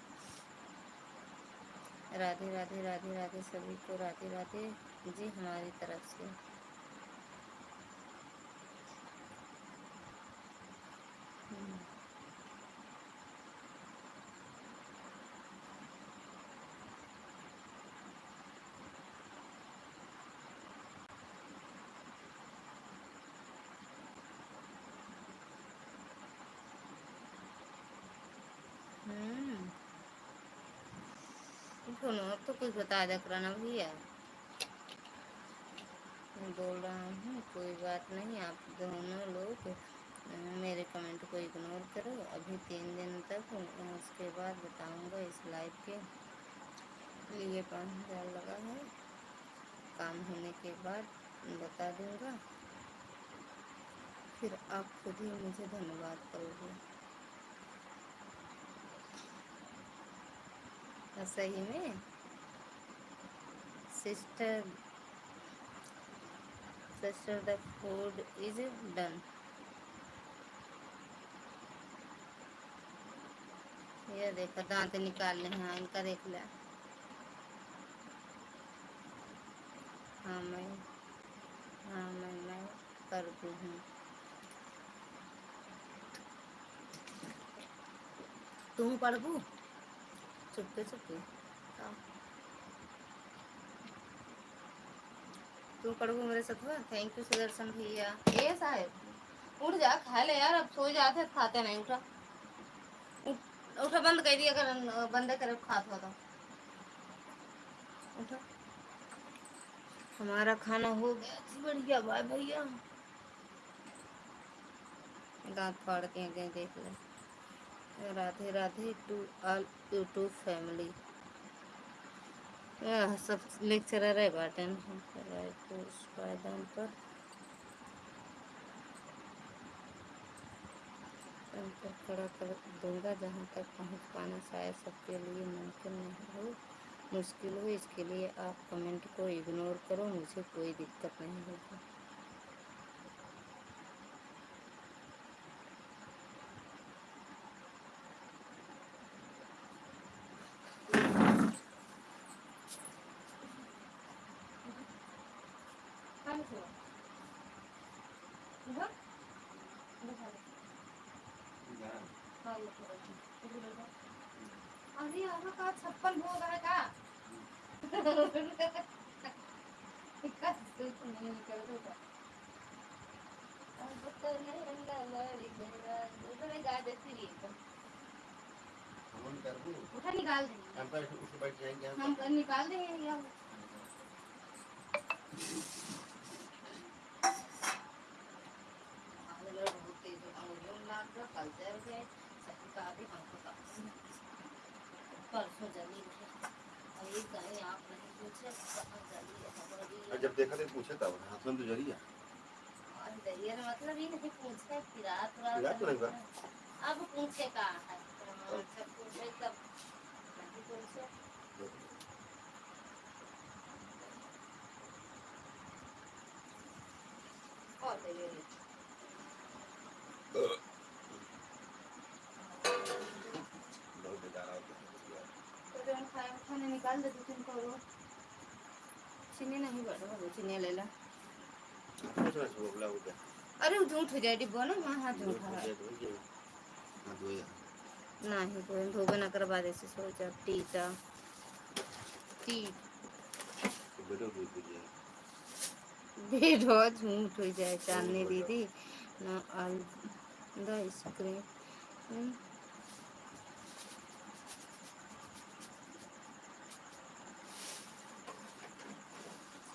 [SPEAKER 1] राधे राधे राधे राधे, सभी को राधे राधे जी हमारी तरफ से। दोनों अब तो कुछ बता दे कराना भैया, मैं बोल रहा हूँ कोई बात नहीं, आप दोनों लोग मेरे कमेंट को इग्नोर करो अभी 3 दिन तक, उसके बाद बताऊँगा इस लाइव के लिए 5,000 लगा है, काम होने के बाद बता दूँगा, फिर आप खुद ही मुझे धन्यवाद करोगे। सही में sister sister the food is done. ये देखो दांत निकालने हैं इनका, देख लिया। हाँ मैं हाँ मैं करती हूँ। तुम पढ़बू चुपके चुपके। हाँ, तुम पढ़बू मेरे साथ हुआ। थैंक यू सुदर्शन भैया। ए साहब उठ जा, खा ले यार, अब सो जाते खाते नहीं। उठा उठा, बंद कर दिया, अगर बंद करे खात हो तो उठा। हमारा खाना हो गया जी, बढ़िया बाय भैया। दांत फाड़ के गए, देख ले। Radhe Radhe to all YouTube family. सब लेक्चरर है बाटन पायदान पर अंतर खड़ा कर दूंगा। जहाँ तक पहुँच पाना शायद सबके लिए मुमकिन नहीं हो, मुश्किल हो। इसके लिए आप कमेंट को इग्नोर करो, मुझे कोई दिक्कत नहीं होगी। अरे यहाँ का 56 भोग है का? उठा, निकाल देंगे हम, निकाल देंगे हम। परसों जल्दी आप नहीं पूछे जब देखा तो पूछे तब हाथ में तो जरिया मतलब ही नहीं पूछे, फिरा तो नहीं। अब पूछे का है, जब पूछे तब नहीं पूछे। और दे खाने निकाल दे दो तुमको। चीनी नहीं बढ़ो, चीनी ले ला। अरे झूठ हो जाए डिब्बा ना, वहाँ हाथ झूठा है नहीं तो धोबे न करवा दे से सो जा। टीटा टी बेडो झूठ हो जाए। चांदनी दीदी ना all the screen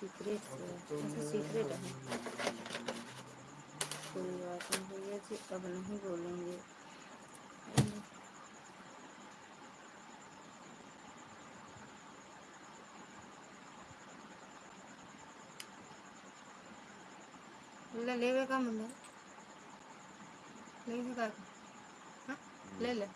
[SPEAKER 1] secret secret है। कोई बात नहीं भैया जी, अब नहीं बोलेंगे। लेवे का मतलब लेवे का हाँ? ले ले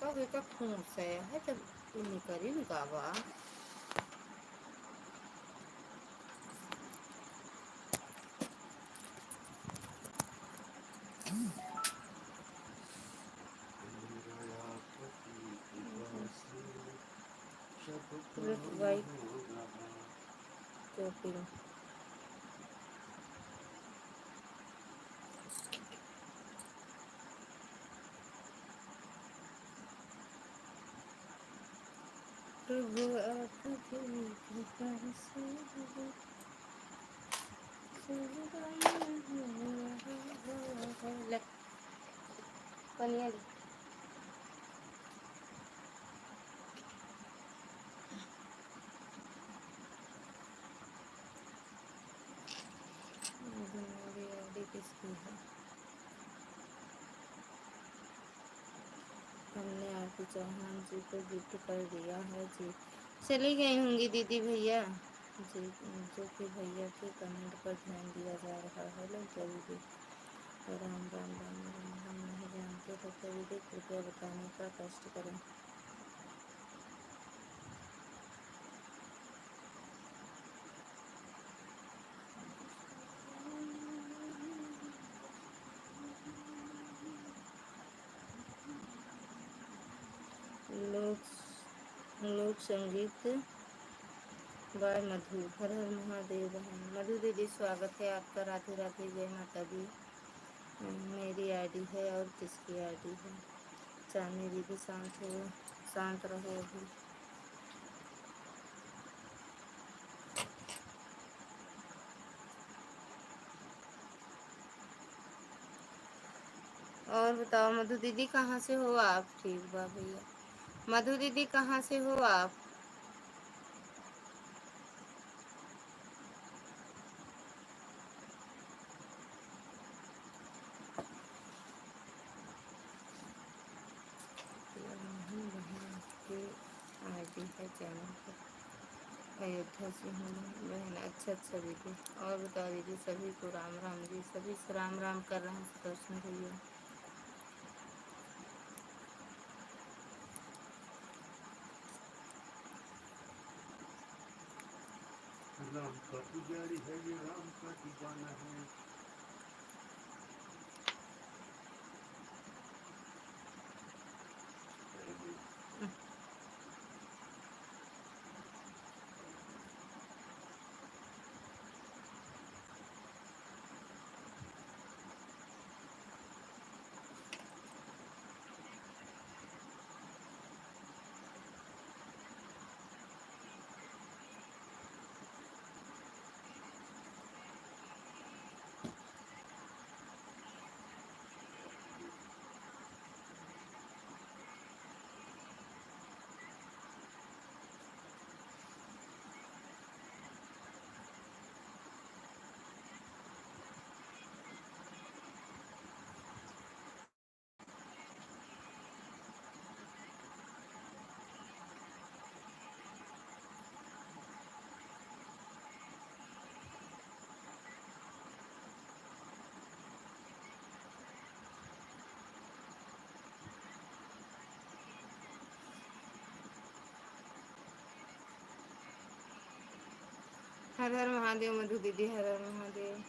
[SPEAKER 1] तो बेटा खून से है जब तुम करी गावा। वाइट चोपिंग पनिया किसकी है। हमने आरती चौहान जी को गिफ्ट कर दिया है जी। चली गई होंगी दीदी भैया। जी, जो कि भैया के कमेंट पर ध्यान दिया जा रहा है। लोग दीदी राम राम राम राम, हम नहीं जानते तो दीदी कृपया बताने का कष्ट करें। लोक लोक संगीत बाय मधु। हर हर महादेव। बहन मधु दीदी, स्वागत है आपका। राधे राधे, जय माता दी। मेरी आईडी है और किसकी आईडी है? चांदनी दीदी, शांत रहो अभी। और बताओ मधु दीदी, कहाँ से हो आप? ठीक बा भैया। मधु दीदी, कहाँ से हो आप? आईडी है चैनल पर। अयोध्या से हूँ बहन। अच्छा अच्छा दीदी। और बताओ दीदी, सभी को राम राम जी। सभी से राम राम कर रहे हैं सुदर्शन भैया।
[SPEAKER 2] राम का पुजारी है ये, राम का दीवाना है।
[SPEAKER 1] हर हर महादेव मधु दीदी, हर हर महादेव।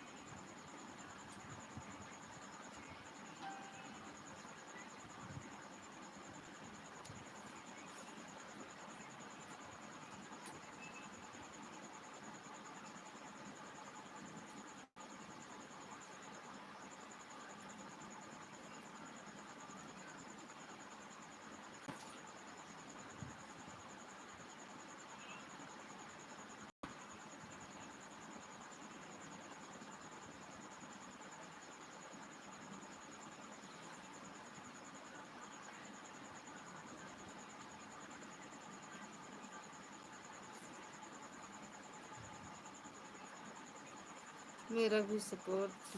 [SPEAKER 1] मेरा भी सपोर्ट।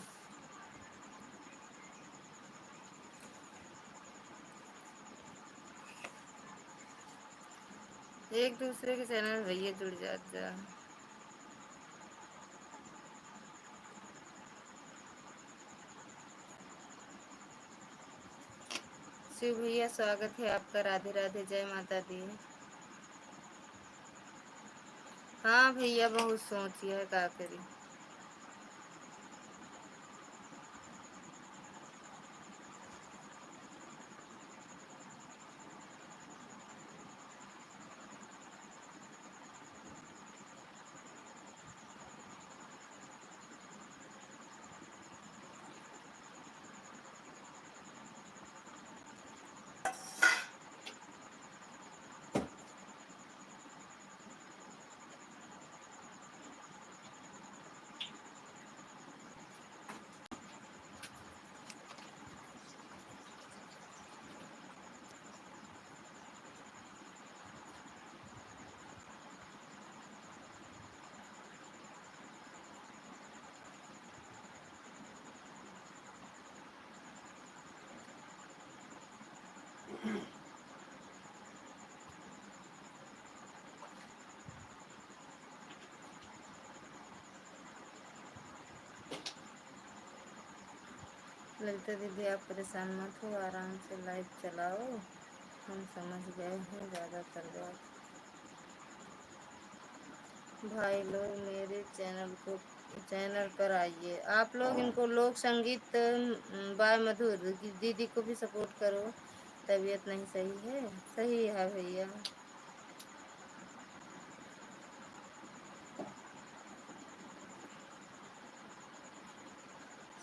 [SPEAKER 1] एक दूसरे के चैनल भैया जुड़ जा। शिव भैया, स्वागत है आपका। राधे राधे, जय माता दी। हाँ भैया, बहुत सोची है का करी। ललिता दीदी आप परेशान मत हो, आराम से लाइव चलाओ, हम समझ गए हैं ज़्यादातर बात। भाई लोग मेरे चैनल पर आइए, आप लोग इनको लोक संगीत बाय मधुर दीदी को भी सपोर्ट करो। तबीयत नहीं सही है, सही है भैया,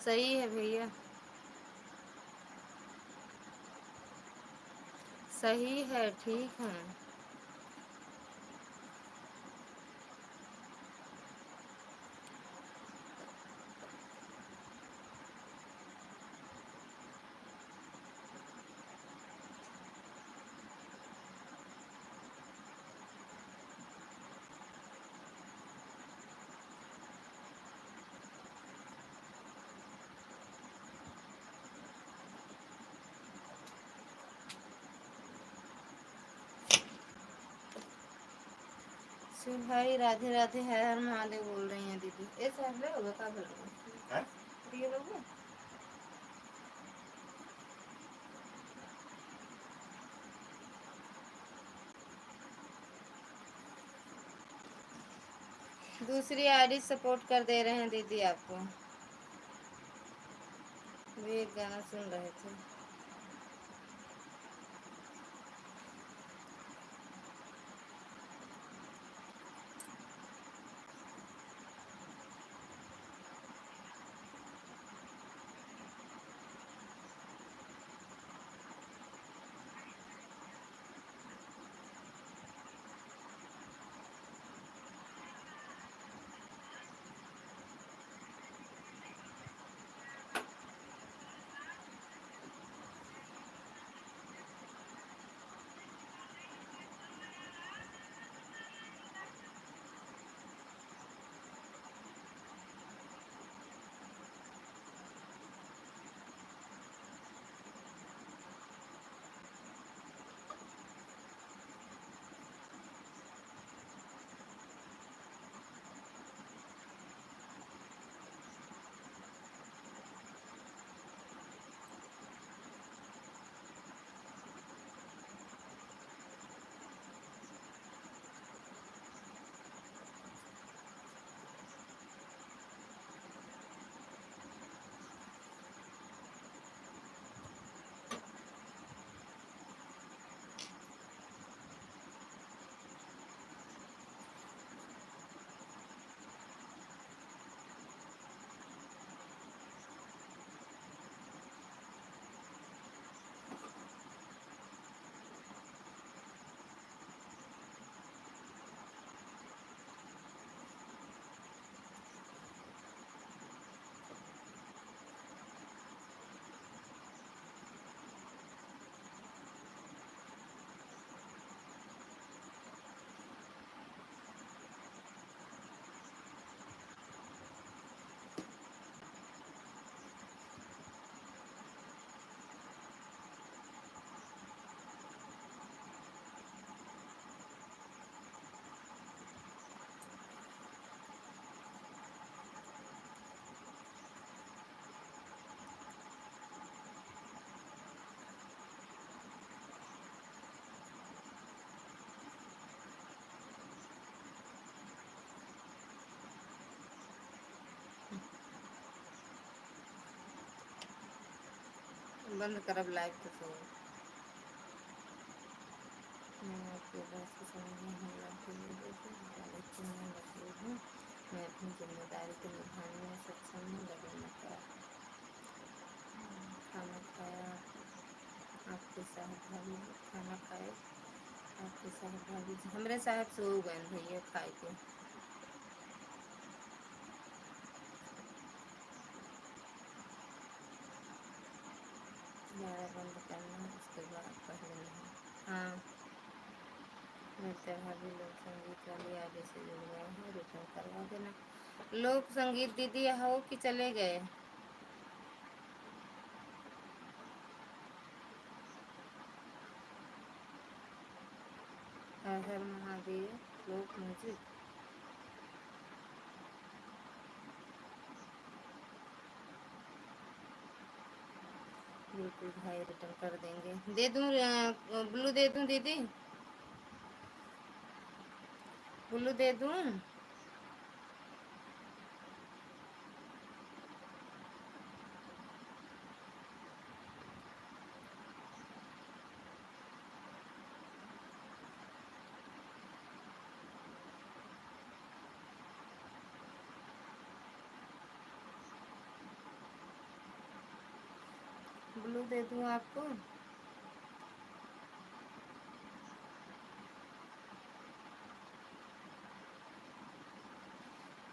[SPEAKER 1] सही है भैया, सही है, ठीक है। शिव भाई राधे राधे, हर हर महादेव बोल रही हैं दीदी। ए सहले होगा का बोल रहे हैं, ये लोग हैं? दूसरी आईडी सपोर्ट कर दे रहे हैं दीदी आपको। वे एक गाना सुन रहे थे। बंद करब लाइव तो सो। मैं आपकी बात को समझ नहीं लाती हूँ, मैं मजबूर हूँ, मैं अपनी जिम्मेदारी को निभाने में सक्षम हूँ, लगे मत। खाना खाया आपके साहब भाभी, खाना खाए आपके साहब भाभी जी, हमरे साहब सो गए भैया खाए के। ग्यारह बंद करना है, उसके बाद पहले नहीं। हाँ, मिलते भाभी लोग संगीत वाली आगे से जुड़ गए हैं, रिटर्न करवा देना। लोक संगीत दीदी हो कि चले गए? हर हर महादेव लोक म्यूजिक। बिल्कुल भाई रिटर्न कर देंगे। दे दूँ ब्लू दे दूँ दीदी, ब्लू दे दूँ? ब्लू दे दूँ आपको?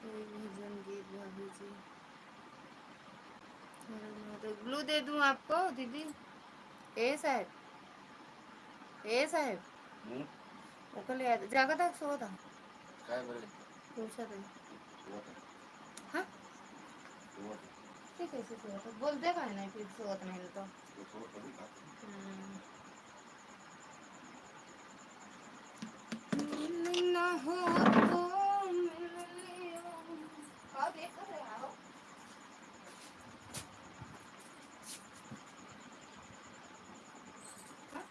[SPEAKER 1] भजन गीत भाभी जी, ब्लू दे दूँ आपको दीदी? ए साहेब, ए साहेब ओकले जागा था सो था काय बरे पूछा था हाँ ठीक है सोता बोलते का नहीं फिर सोत नहीं तो ना हो तो मिल लियो आओ देख कर आओ हाँ?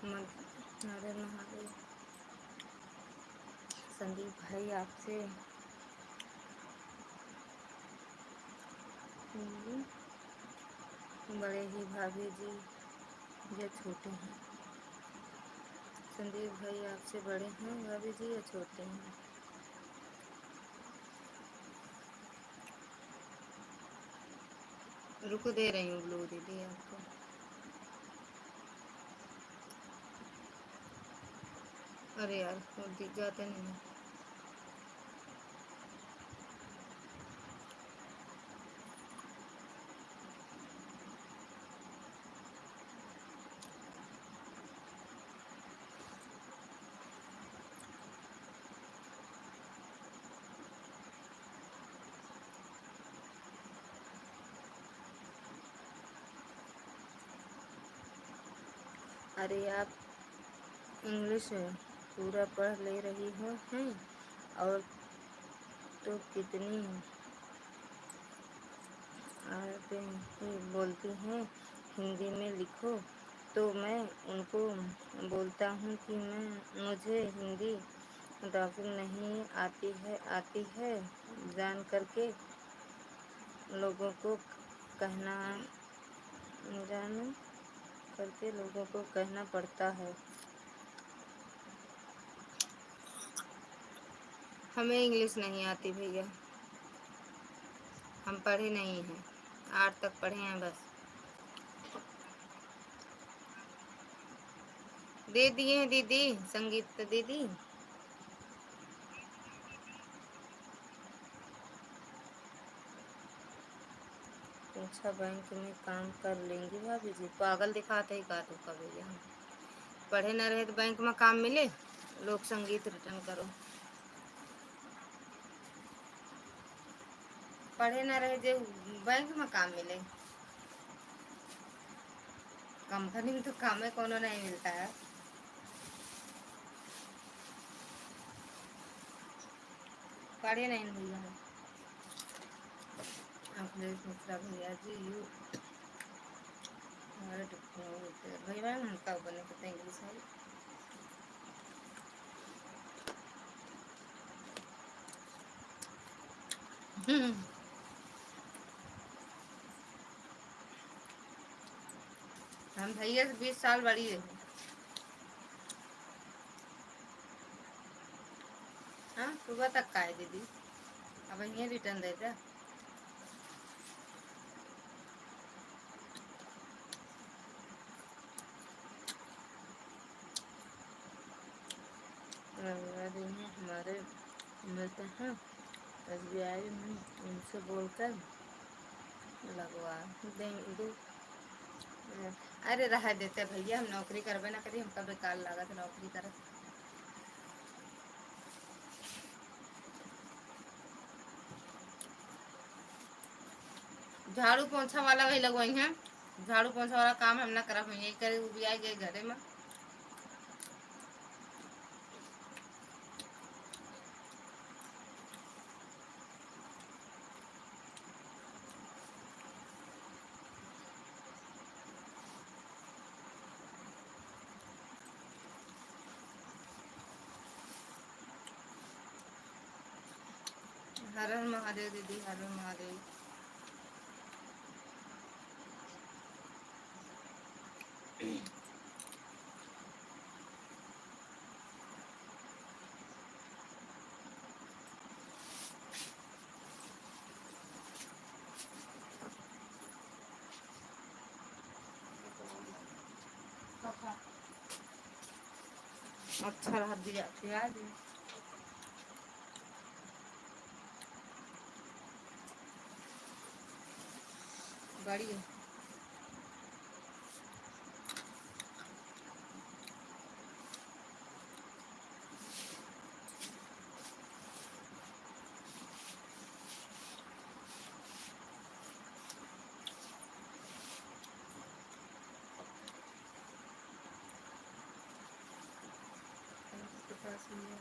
[SPEAKER 1] अरे महादेव संदीप भाई आपसे बड़े ही भाभी जी या छोटे हैं? संदीप भाई आपसे बड़े हैं भाभी जी या छोटे हैं? रुको दे रही हूँ ब्लू दीदी आपको। अरे यार वो दिख जाते नहीं। अरे आप इंग्लिश पूरा पढ़ ले रही हो हैं और तो कितनी आप ही बोलती हैं हिंदी में लिखो। तो मैं उनको बोलता हूँ कि मुझे हिंदी डॉक्यूमेंट नहीं आती है जान करके लोगों को कहना जान करके लोगों को कहना पड़ता है। हमें इंग्लिश नहीं आती भैया, हम पढ़े नहीं हैं, 8 तक पढ़े हैं बस। दे दिए हैं दीदी संगीत दीदी। अच्छा बैंक में काम कर लेंगी भाभी जी? पागल दिखाते ही का तो का भैया, हम पढ़े न रहे तो बैंक में काम मिले? लोक संगीत रिटर्न करो। पढ़े न रहे जो बैंक में काम मिले? कंपनी में तो काम में कोनो नहीं मिलता है। पढ़े नहीं भैया अखिलेश मिश्रा भैया जी यू भैया मैम उनका बने पता इंग्लिश वाली हम भैया से 20 साल बड़ी है हाँ सुबह तक का है दीदी अब यहीं रिटर्न देता रविवार दिन में हमारे मिलते हैं SBI में उनसे बोलकर लगवा देंगे अरे रह देते भैया हम नौकरी करबे ना करी हमका बेकार लागत नौकरी कर झाड़ू पोछा वाला वही लगवाई है झाड़ू पोछा वाला काम हम ना करब यही करे वो भी आई गए घरे में हर हर महादेव दीदी हर हर महादेव अच्छा रह दिया प्याज बड़ी है इसके पास ही है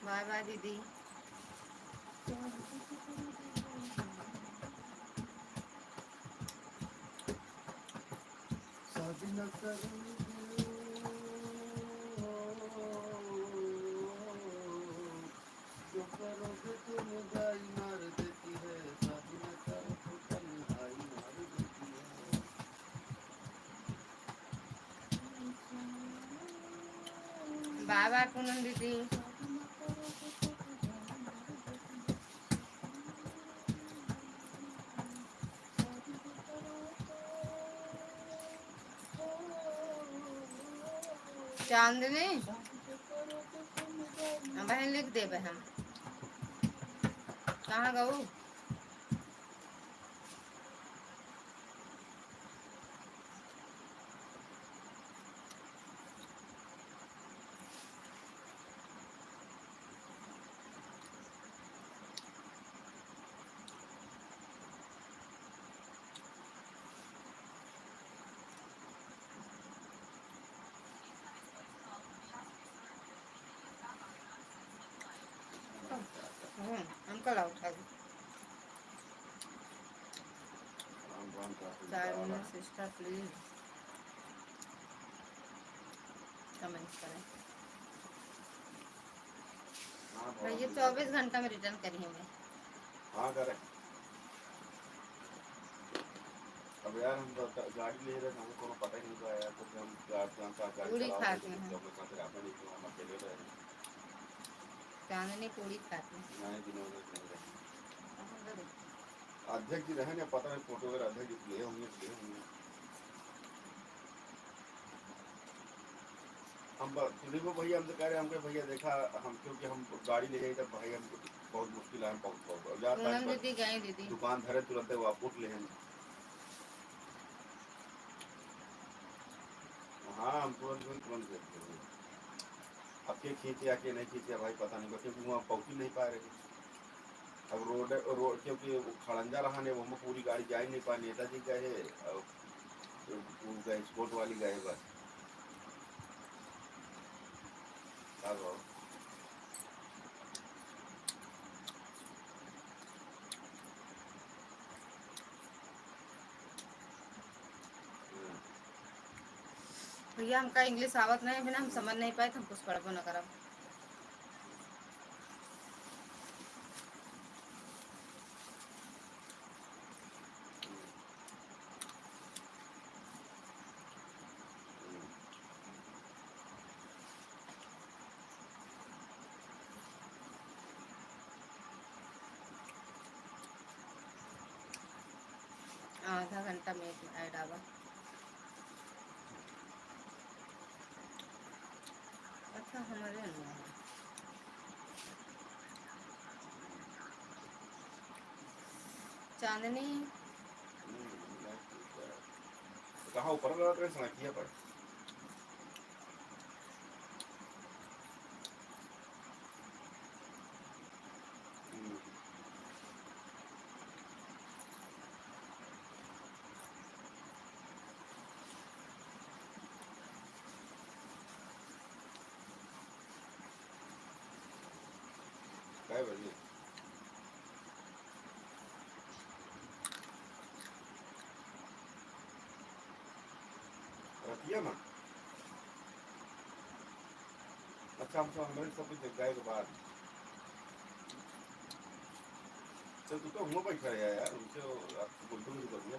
[SPEAKER 1] बाय बाय दीदी
[SPEAKER 2] शादी न करूंगी जो करोगे तुम गाई मार देती है शादी न करो तो तन्हाई मार देती है
[SPEAKER 1] बाय बाय पूनम दीदी
[SPEAKER 2] शादी न करोगे तो तन्हाई मार देती है शादी न करो तो
[SPEAKER 1] चांदनी
[SPEAKER 2] शादी जो करोगे तुम गाई
[SPEAKER 1] बहन लिख दे बहन कहाँ गऊ हमको लाओ उठा दो सिस्टर प्लीज कमेंट करें भैया 24 घंटा में रिटर्न करिए मैं
[SPEAKER 2] हाँ करें अब यार हम गाड़ी ले रहे थे हमको पता ही नहीं था यार तो हम गाड़ी
[SPEAKER 1] पूरी
[SPEAKER 2] चला
[SPEAKER 1] खाते
[SPEAKER 2] रहे
[SPEAKER 1] हैं
[SPEAKER 2] थे हम साथ रहते नहीं थे हम अकेले रह रहे
[SPEAKER 1] चांदनी पूरी खाते हैं
[SPEAKER 2] नए दिनों में नहीं रहे अध्यक्ष जी रहे ना पता नहीं फोटो वगैरह अध्यक्ष जी लिए होंगे हम सुदीप भैया हमसे कह रहे हैं, हमके भैया देखा हम, क्योंकि हम गाड़ी ले जाए तब भाई हमको बहुत मुश्किल है, हम बहुत जाता
[SPEAKER 1] पूनम
[SPEAKER 2] है
[SPEAKER 1] दीदी गए दीदी।
[SPEAKER 2] दुकान धरे तुरंत वापुट ले हैं। हाँ हम तुरंत देखते हैं। अब के खींचे या के नहीं खींचे भाई पता नहीं, क्योंकि वहाँ पहुँच ही नहीं पा रहे। अब रोड क्योंकि खड़ंजा रहा ने, वो हम पूरी गाड़ी जा ही नहीं पाए, नेताजी गए और गए स्पोर्ट वाली गए बस। अब
[SPEAKER 1] भैया हमका इंग्लिश आवत नहीं, बिना हम समझ नहीं पाए तो हम कुछ पढ़बो न करब। आधा घंटा में एक ऐड आवा। अच्छा हमारे अनुमान चांदनी
[SPEAKER 2] कहाँ ऊपर लगा कर सड़किया पर काय बजे रतिया में। अच्छा हम हमारे सब कुछ जगह के बाद चल तू तो हुआ बैठा है यार, उनसे आपको गुल्टू नहीं कर दिया।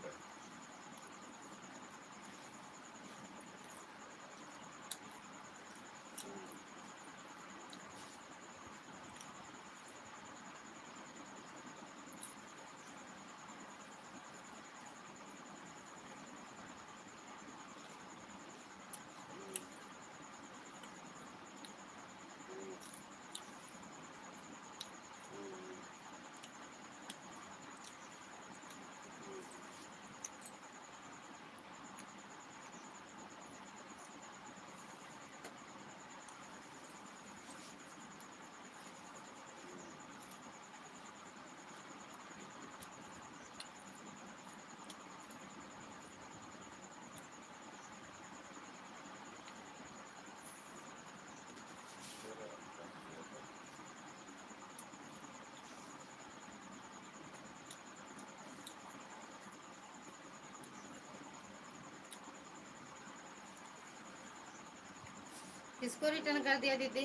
[SPEAKER 1] किसको रिटर्न कर दिया दीदी?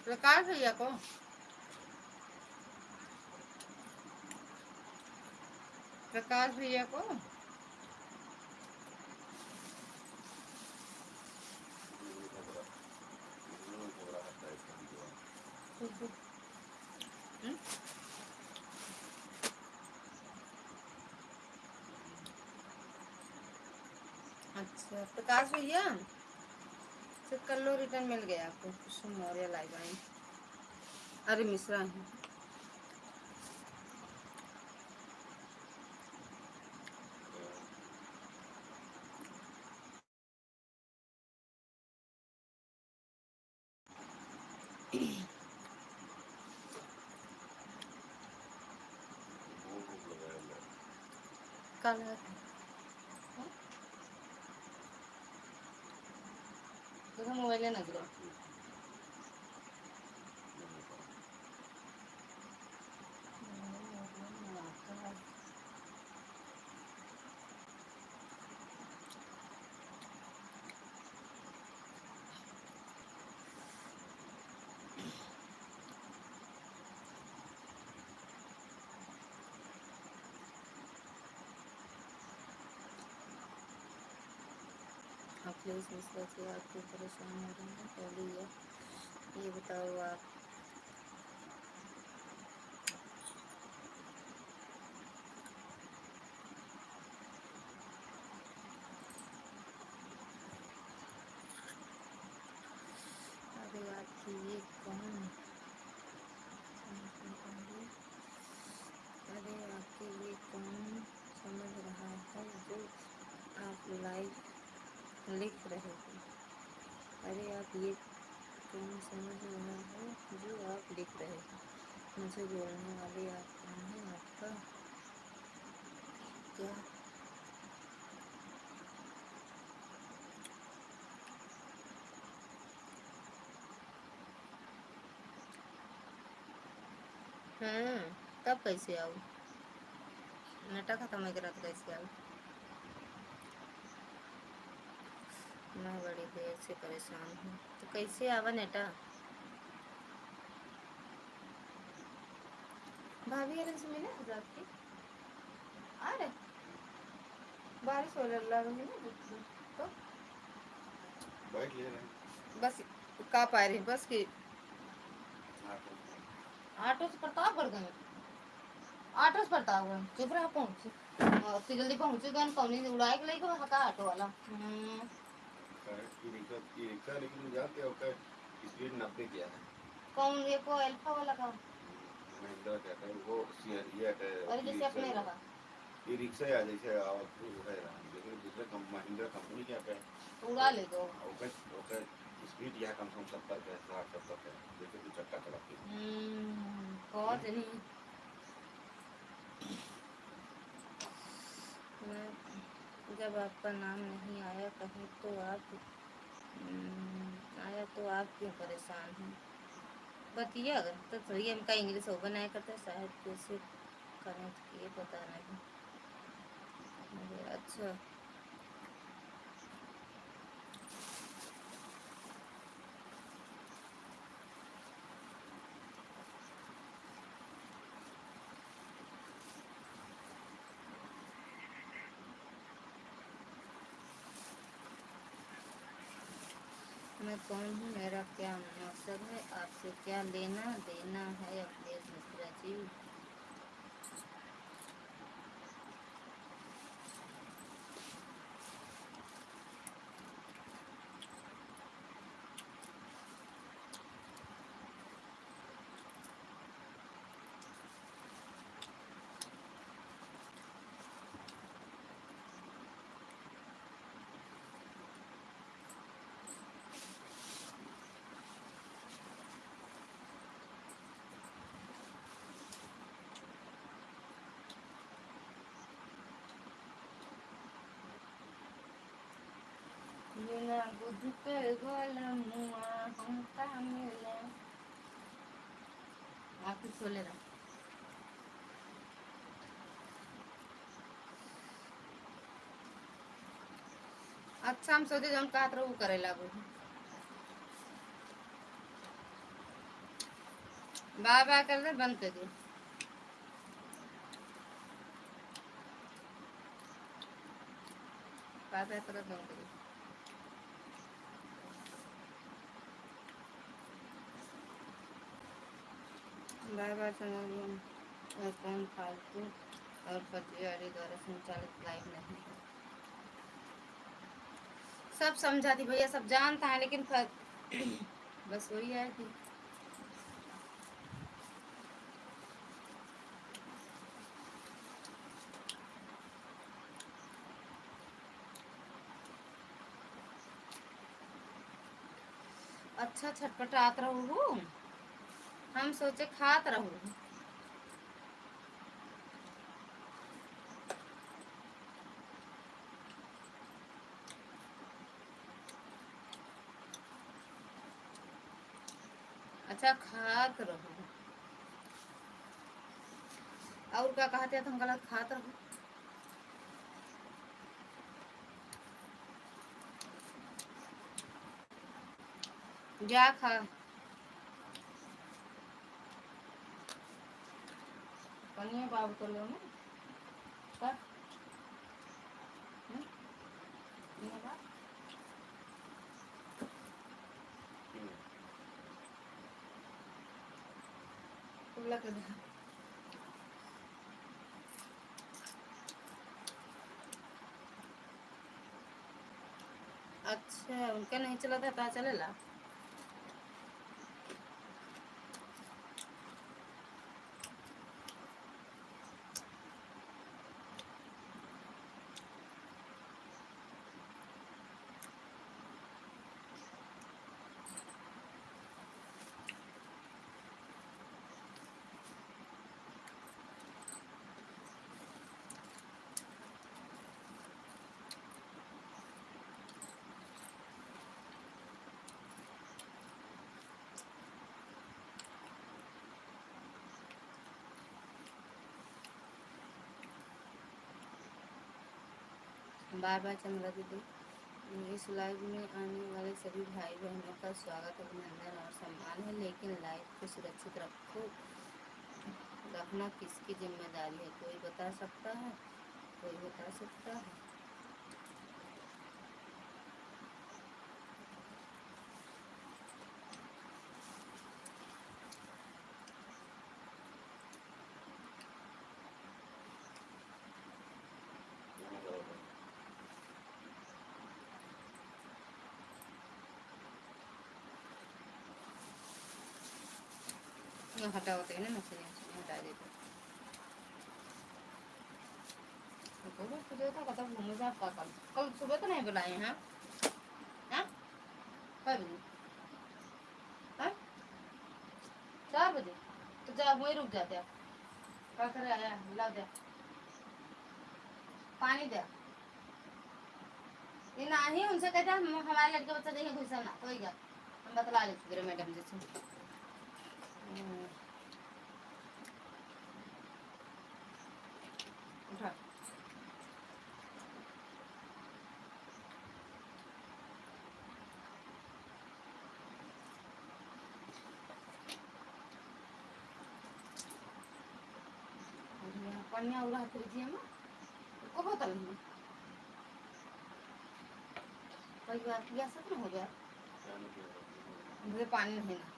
[SPEAKER 1] प्रकाश भैया को। प्रकाश भैया को अच्छा प्रकाश भैया से कर लो, रिटर्न मिल गया आपको। कुसुम मौर्य लाइव आई। अरे मिश्रा है। कल देखो मोबाइल ना गिरा। अखिलेश मिश्रा से आप क्यों परेशान हो रहे हैं? पहले ये बताओ आप। लाइक लिख रहे हो। अरे आप ये कौन समझ रहा है जो आप लिख रहे हो? मुझे बोलने वाले आप कौन है? आपका क्या? तब कैसे आऊँ? नेटा खत्म है रात कैसे आऊँ? मैं बड़ी देर से परेशान हूँ, तो कैसे आवा नेटा? भाभी अरे से मिले आज आपकी? आ रहे बारिश हो रही है ना, तो
[SPEAKER 2] बैठ ले रहे हैं।
[SPEAKER 1] बस का पा रही बस की
[SPEAKER 2] ऑटो
[SPEAKER 1] ऑटो से प्रतापगढ़ गए। ऑटो से प्रतापगढ़ चुप रहा पहुंचे तो जल्दी पहुंचे गए कौन उड़ाए के लेके हका ऑटो वाला।
[SPEAKER 2] ई रिक्शा लेकिन जाते हो के स्पीड 90 किया है।
[SPEAKER 1] कौन ये को अल्फा वाला का?
[SPEAKER 2] महिंद्रा कहता है वो सियरिया का
[SPEAKER 1] अरे जैसे अपने रहा
[SPEAKER 2] ई रिक्शा या जैसे आवत है लेकिन दूसरे महिंद्रा कंपनी क्या पे
[SPEAKER 1] उड़ा ले दो।
[SPEAKER 2] ओके स्पीड या कम से कम 70 का 60 70 का जैसे कि चक्का चलाती
[SPEAKER 1] बहुत नहीं मैं जब आपका नाम नहीं आया कहीं तो आप आया तो आप क्यों परेशान हैं? बतिया अगर तो थोड़ी हमका इंग्लिश हो बनाया करता शायद कैसे कनेक्ट किए पता नहीं मुझे। अच्छा मैं कौन हूँ? मेरा क्या मकसद है? आपसे क्या लेना देना है अखिलेश मिश्रा जी? बिना बुद्ध के गोला मुआ हमका मिले आप सोले रहा। अच्छा हम सोचे हम का वो करे लागू बाय बाय कर दे बंद कर दे। बाय बाय कर बंद कर दे। बाय बाय समझ और कौन फालतू और फर्जीवाड़े द्वारा संचालित लाइव नहीं है। सब समझाती भैया सब जानता है लेकिन बस वही है कि अच्छा छटपटात रहू हम सोचे खात रहू। अच्छा खात रहू और क्या कहते हैं तुम गलत खात रहू। जा खा कनिया बाबू तो लो ना कर अच्छा उनका नहीं चला था पता चलेला। बाय बाय चंद्रा दीदी। इस लाइव में आने वाले सभी भाई बहनों का स्वागत, अभिनंदन और सम्मान है, लेकिन लाइव को सुरक्षित रखना किसकी जिम्मेदारी है? कोई बता सकता है? कोई बता सकता है? हटा होते हैं ना मछली हटा देते। तुझे था कथा घूमे जा आपका कल सुबह तो नहीं बुलाए हैं? हाँ 5 बजे, हाँ 4 बजे तो जा वहीं रुक जाते आप। क्या करे आया ला दे पानी दे। ये नहीं उनसे कहते हम हमारे लड़के बच्चा देखे घुसा ना तो क्या हम बतला लेते मैडम जी से। उठा पानी और हाथ लीजिए हम को बोतल नहीं कई बार किया सब ना हो गया मुझे पानी नहीं ना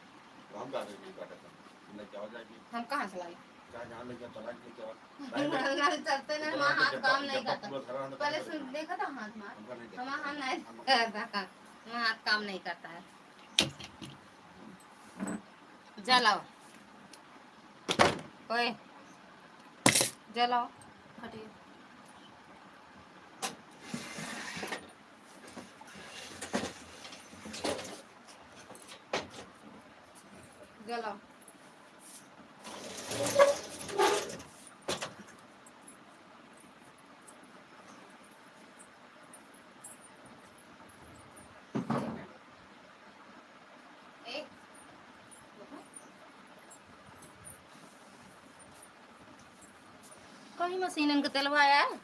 [SPEAKER 2] तो हम गाड़ी नहीं काटा था नहीं क्या हो जाएगी
[SPEAKER 1] हम कहाँ से लाए
[SPEAKER 2] कहाँ जहाँ ले गया चला के क्या
[SPEAKER 1] नल चलते ना हमारा हाथ काम नहीं करता। पहले सुन देखा था हाथ मार हमारा हाथ नहीं करता हमारा हाथ काम नहीं करता है। जलाओ ओए जलाओ हटिए जलाओ कहीं मशीन इनका तेलवाया है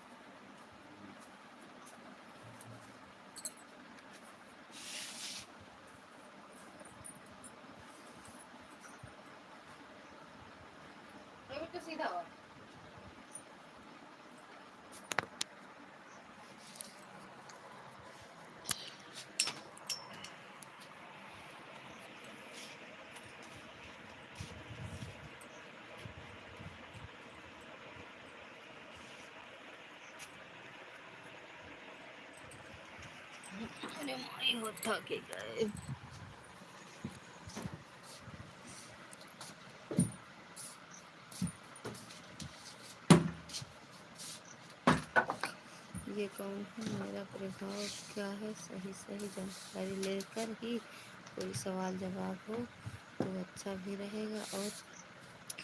[SPEAKER 1] तो सीधा हुआ अरे माई होता के गए ये कौन है? मेरा प्रभाव क्या है? सही सही जानकारी लेकर ही कोई सवाल जवाब हो तो अच्छा भी रहेगा और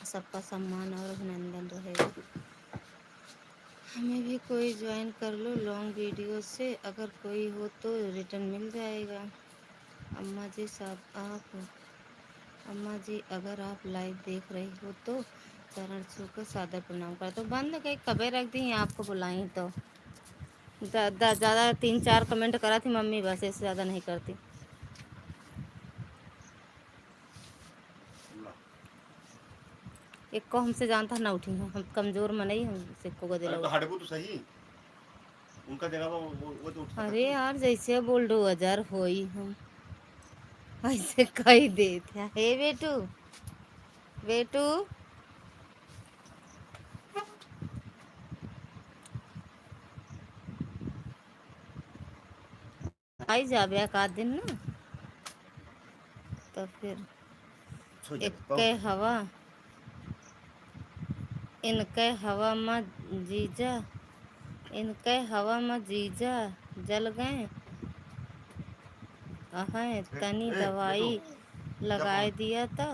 [SPEAKER 1] सबका सम्मान और अभिनंदन रहेगा। हमें भी कोई ज्वाइन कर लो लॉन्ग वीडियो से, अगर कोई हो तो रिटर्न मिल जाएगा। अम्मा जी साहब आप अम्मा जी अगर आप लाइव देख रही हो तो चरण छूकर सादर प्रणाम कर। तो बंद कहीं कबे रख दी आपको बुलाई तो ज़्यादा 3-4 कमेंट करा थी मम्मी, बस इससे ज़्यादा नहीं करती। एक को हमसे जानता ना उठी हम कमजोर में नहीं हम सिक्को को दिला
[SPEAKER 2] तो हटबू तो सही उनका जगह वो तो उठा।
[SPEAKER 1] अरे यार जैसे बुलडोजर होई हम ऐसे कही देते हे बेटू बेटू आई जाबे एक आध दिन ना तो फिर इनके हवा में जीजा इनके हवा में जीजा जल गए हैं तनी दवाई लगाए दिया था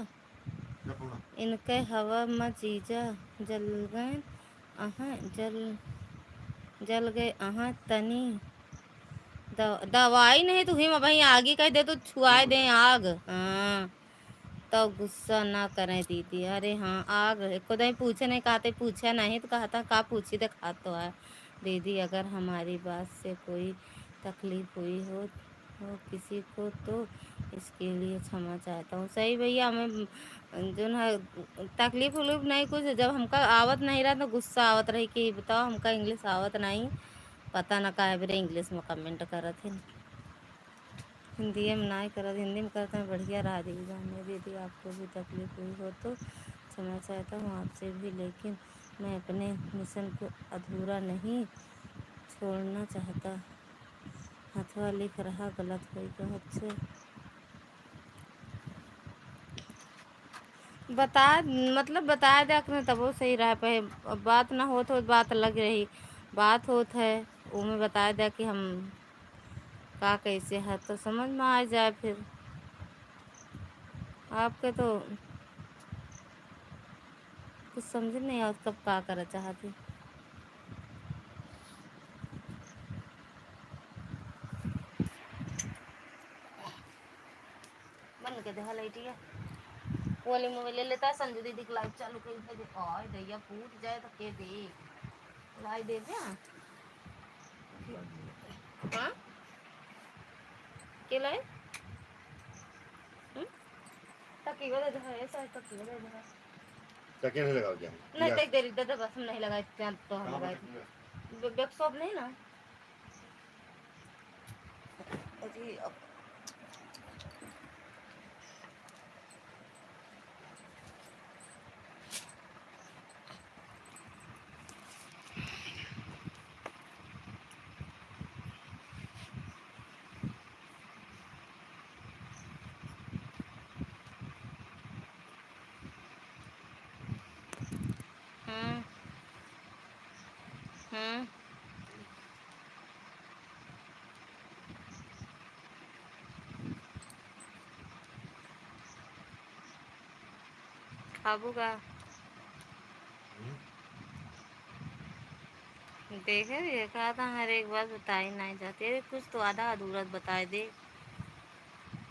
[SPEAKER 1] इनके हवा में जीजा जल गए जल गए तनी दवाई नहीं तो हिम भाई आगे कह दे तो छुआए दे आग। हाँ तो गुस्सा ना करें दीदी। अरे हाँ आग खुद ही पूछे नहीं कहते पूछा नहीं तो कहता का पूछी दिखा तो है दीदी अगर हमारी बात से कोई तकलीफ़ हुई हो किसी को तो इसके लिए क्षमा चाहता हूँ। सही भैया, हमें जो है तकलीफ़ उलीफ नहीं कुछ, जब हमका आवत नहीं रहा तो गुस्सा आवत रही कि बताओ हमका इंग्लिश आवत नहीं, पता ना काहे बेरे इंग्लिश में कमेंट करत है। हिंदी में ना करत, हिंदी में करते हैं बढ़िया रहा दीदी जाने। दीदी आपको भी तकलीफ़ हुई हो तो क्षमा चाहता हूँ आपसे भी, लेकिन मैं अपने मिशन को अधूरा नहीं छोड़ना चाहता। हथवा लिख रहा गलत कोई बहुत से बता, मतलब बताया दिया करें तब वो सही रहा पे। अब बात ना होत हो बात लग रही, बात होत है वो में बताया दिया कि हम का कैसे है तो समझ में आ जाए। फिर आपके तो कुछ समझ नहीं आ कब का कर चाहती। बंद के दे लाइटिया वाली मोबाइल ले लेता है। संजू दीदी की लाइव चालू कर दे, और दैया फूट जाए तो के दे लाइव दे दे। हाँ के लाइव तकी को दे दे ऐसा तकी को दे दे।
[SPEAKER 2] टके नहीं लगाओ क्या
[SPEAKER 1] नहीं देख दे दे दे बस हम नहीं लगाए तो हम लगाए बैक शॉप नहीं ना अजी अब। हम्म हम्म खाबूगा देखे भी कहा था हर एक बात बताई नहीं जाती। अरे कुछ तो आधा अधूरा बताए दे।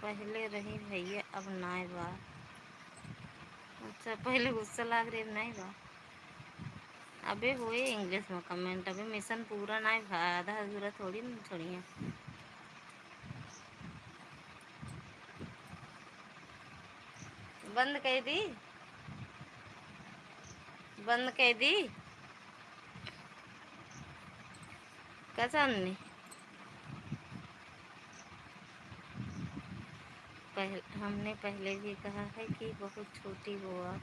[SPEAKER 1] पहले रही भैया अब नाई बात। अच्छा पहले गुस्सा लग रही अब नहीं बात। अबे हुए इंग्लिश में कमेंट अबे मिशन पूरा नहीं भा आधा अधूरा थोड़ी ना छोड़िए। बंद कर दी, बंद कर दी कसम नहीं। हमने पहले भी कहा है कि बहुत छोटी हो आप।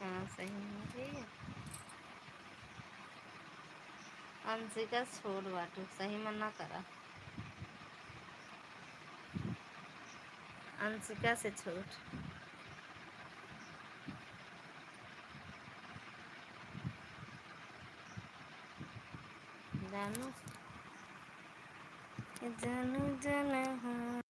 [SPEAKER 1] हाँ सही है ठीक है। अंशिका छोड़ बाटू सही मना करा। अंशिका से छोड़ जानू जानू जानू।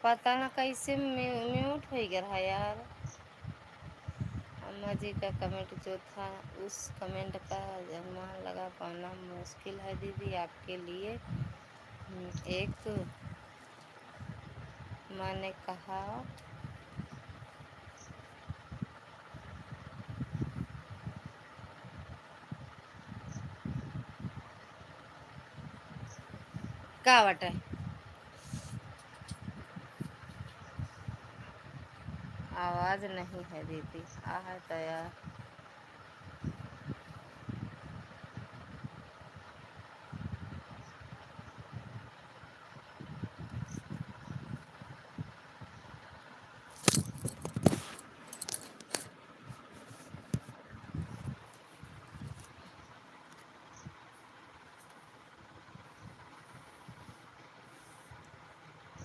[SPEAKER 1] पता ना कैसे म्यूट हो गया है यार। अम्मा जी का कमेंट जो था उस कमेंट का अनुमान लगा पाना मुश्किल है दीदी आपके लिए। एक तो मैंने कहा क्या बटे आवाज़ नहीं है दीदी आ है तो यार।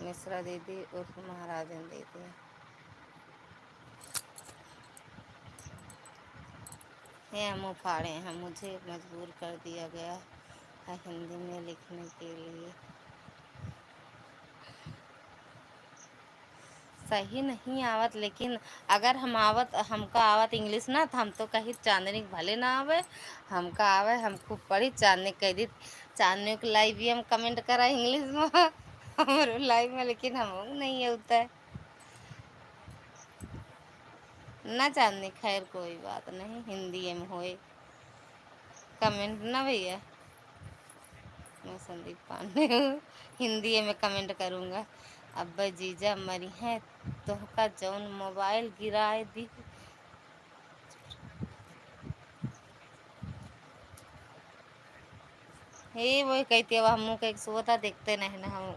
[SPEAKER 1] मिश्रा दीदी उर्फ महाराजन दीदी ये मुँह फाड़े हैं, मुझे मजबूर कर दिया गया है हिंदी में लिखने के लिए। सही नहीं आवत, लेकिन अगर हम आवत हमका आवत इंग्लिश ना तो हम तो कही चांदनी भले ना आवे हमका आवे। हम खूब पढ़ी चांदनी कह दी चांदनी के लाइव भी हम कमेंट करा इंग्लिश में हमारे लाइव में, लेकिन हम नहीं होता है ना चांदनी। खैर कोई बात नहीं, हिंदी में होए कमेंट ना भैया। मैं संदीप पांडे हूँ, हिंदी में कमेंट करूँगा। अब्बा जीजा मरी हैं तोहका जौन मोबाइल गिराए दी। हे वही कहती अब हम कहीं सोता देखते नहीं ना हम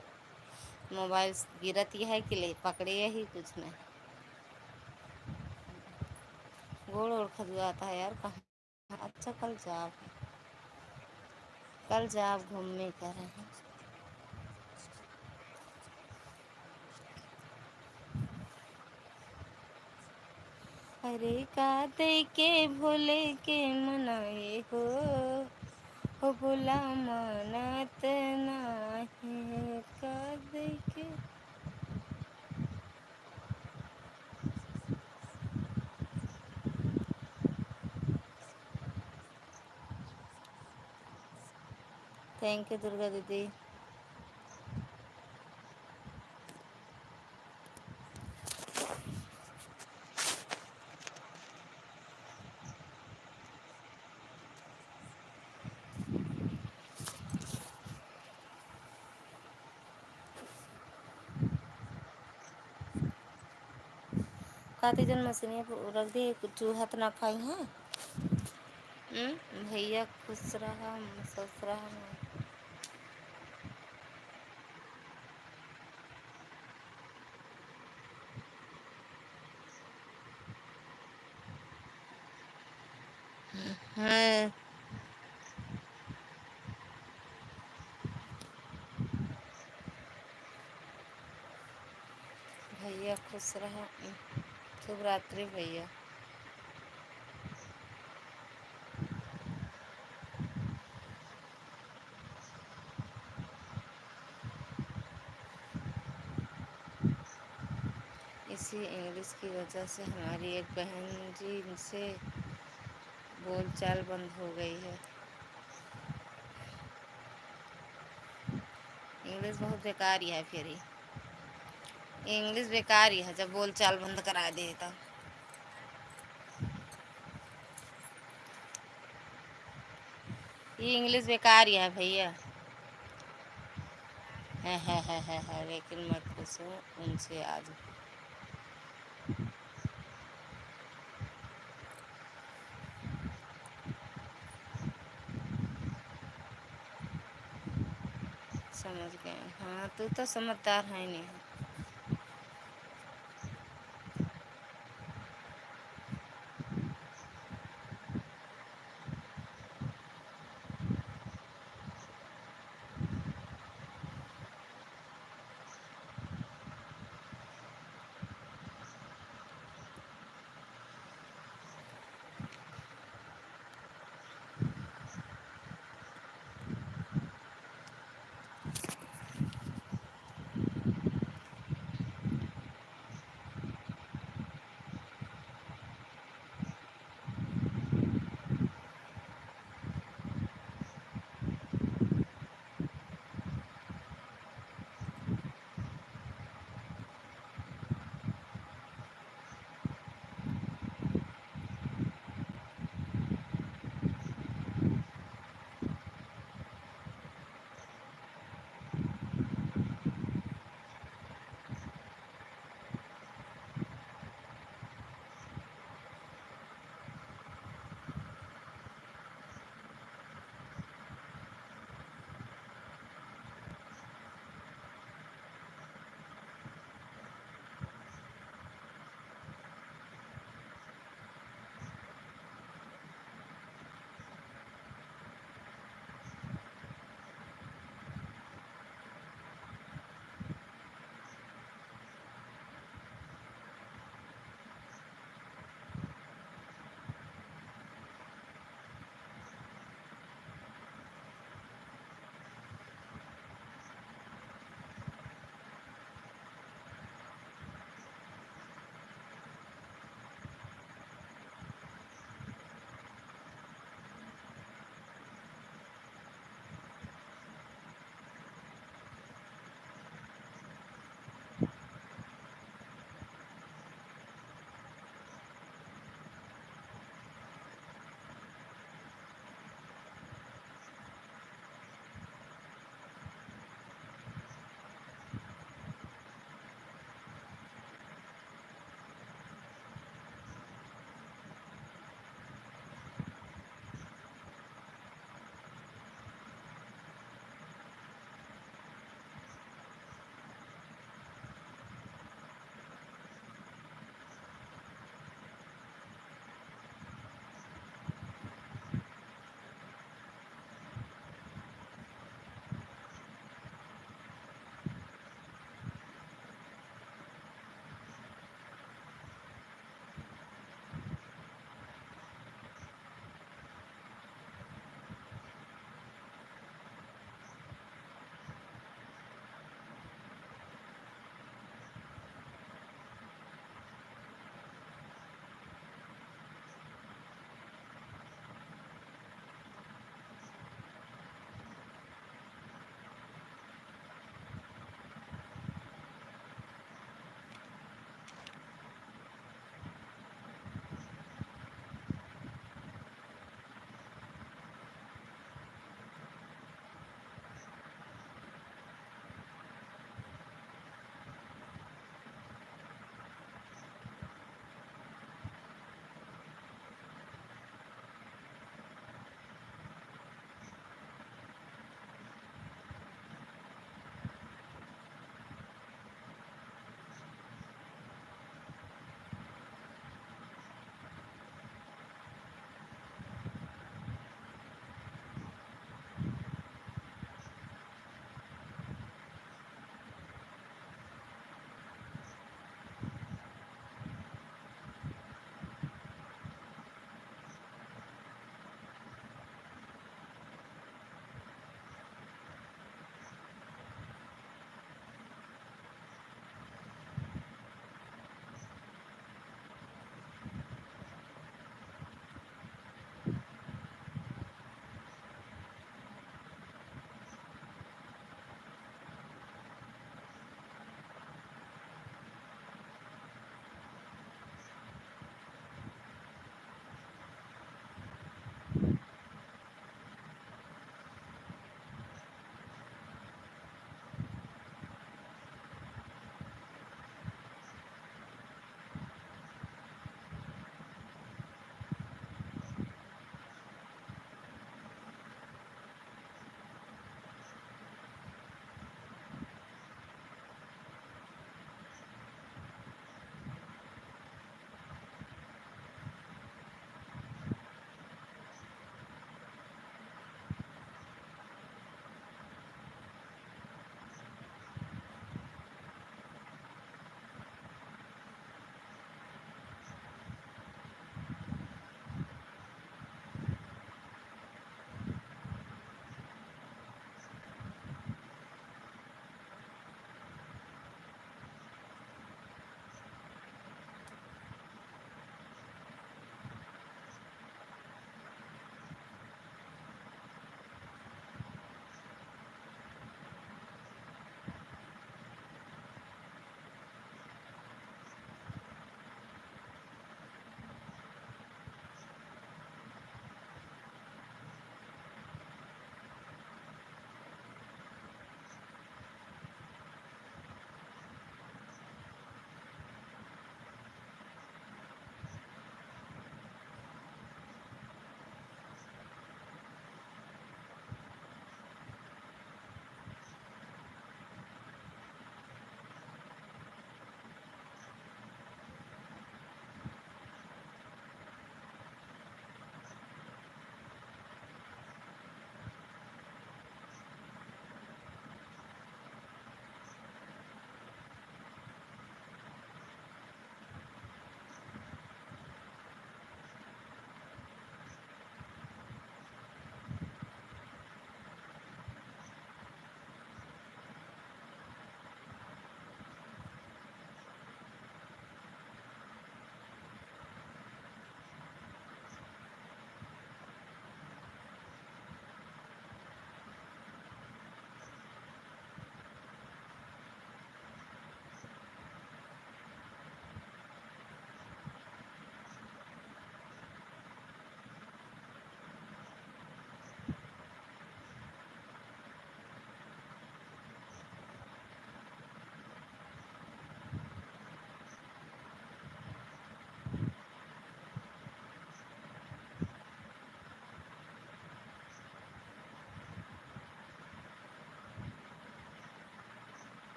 [SPEAKER 1] मोबाइल गिरती है कि ले पकड़े ही कुछ नहीं। गोड़ ओड़ खजुआता है यार कहाँ। अच्छा कल जाब घूमने का रहे। अरे का दे के भोले के मनाए हो भोला मानत नाही का दे के। थैंक यू दुर्गा दीदी। खाती जन मशीन रख दी चूहा तो ना खाई हैं। भैया खुश रहा खुश रहा। हाँ भैया खुश रहा। शुभ रात्रि भैया। इसी इंग्लिश की वजह से हमारी एक बहन जी से बोलचाल बंद हो गई है। इंग्लिश बहुत बेकार ही है, फिर ही इंग्लिश बेकार ही है जब बोलचाल बंद करा दे तो। ये इंग्लिश बेकार ही है भैया। है लेकिन मैं खुश हूँ उनसे आज। समझ गए हाँ, तू तो समझदार है नहीं।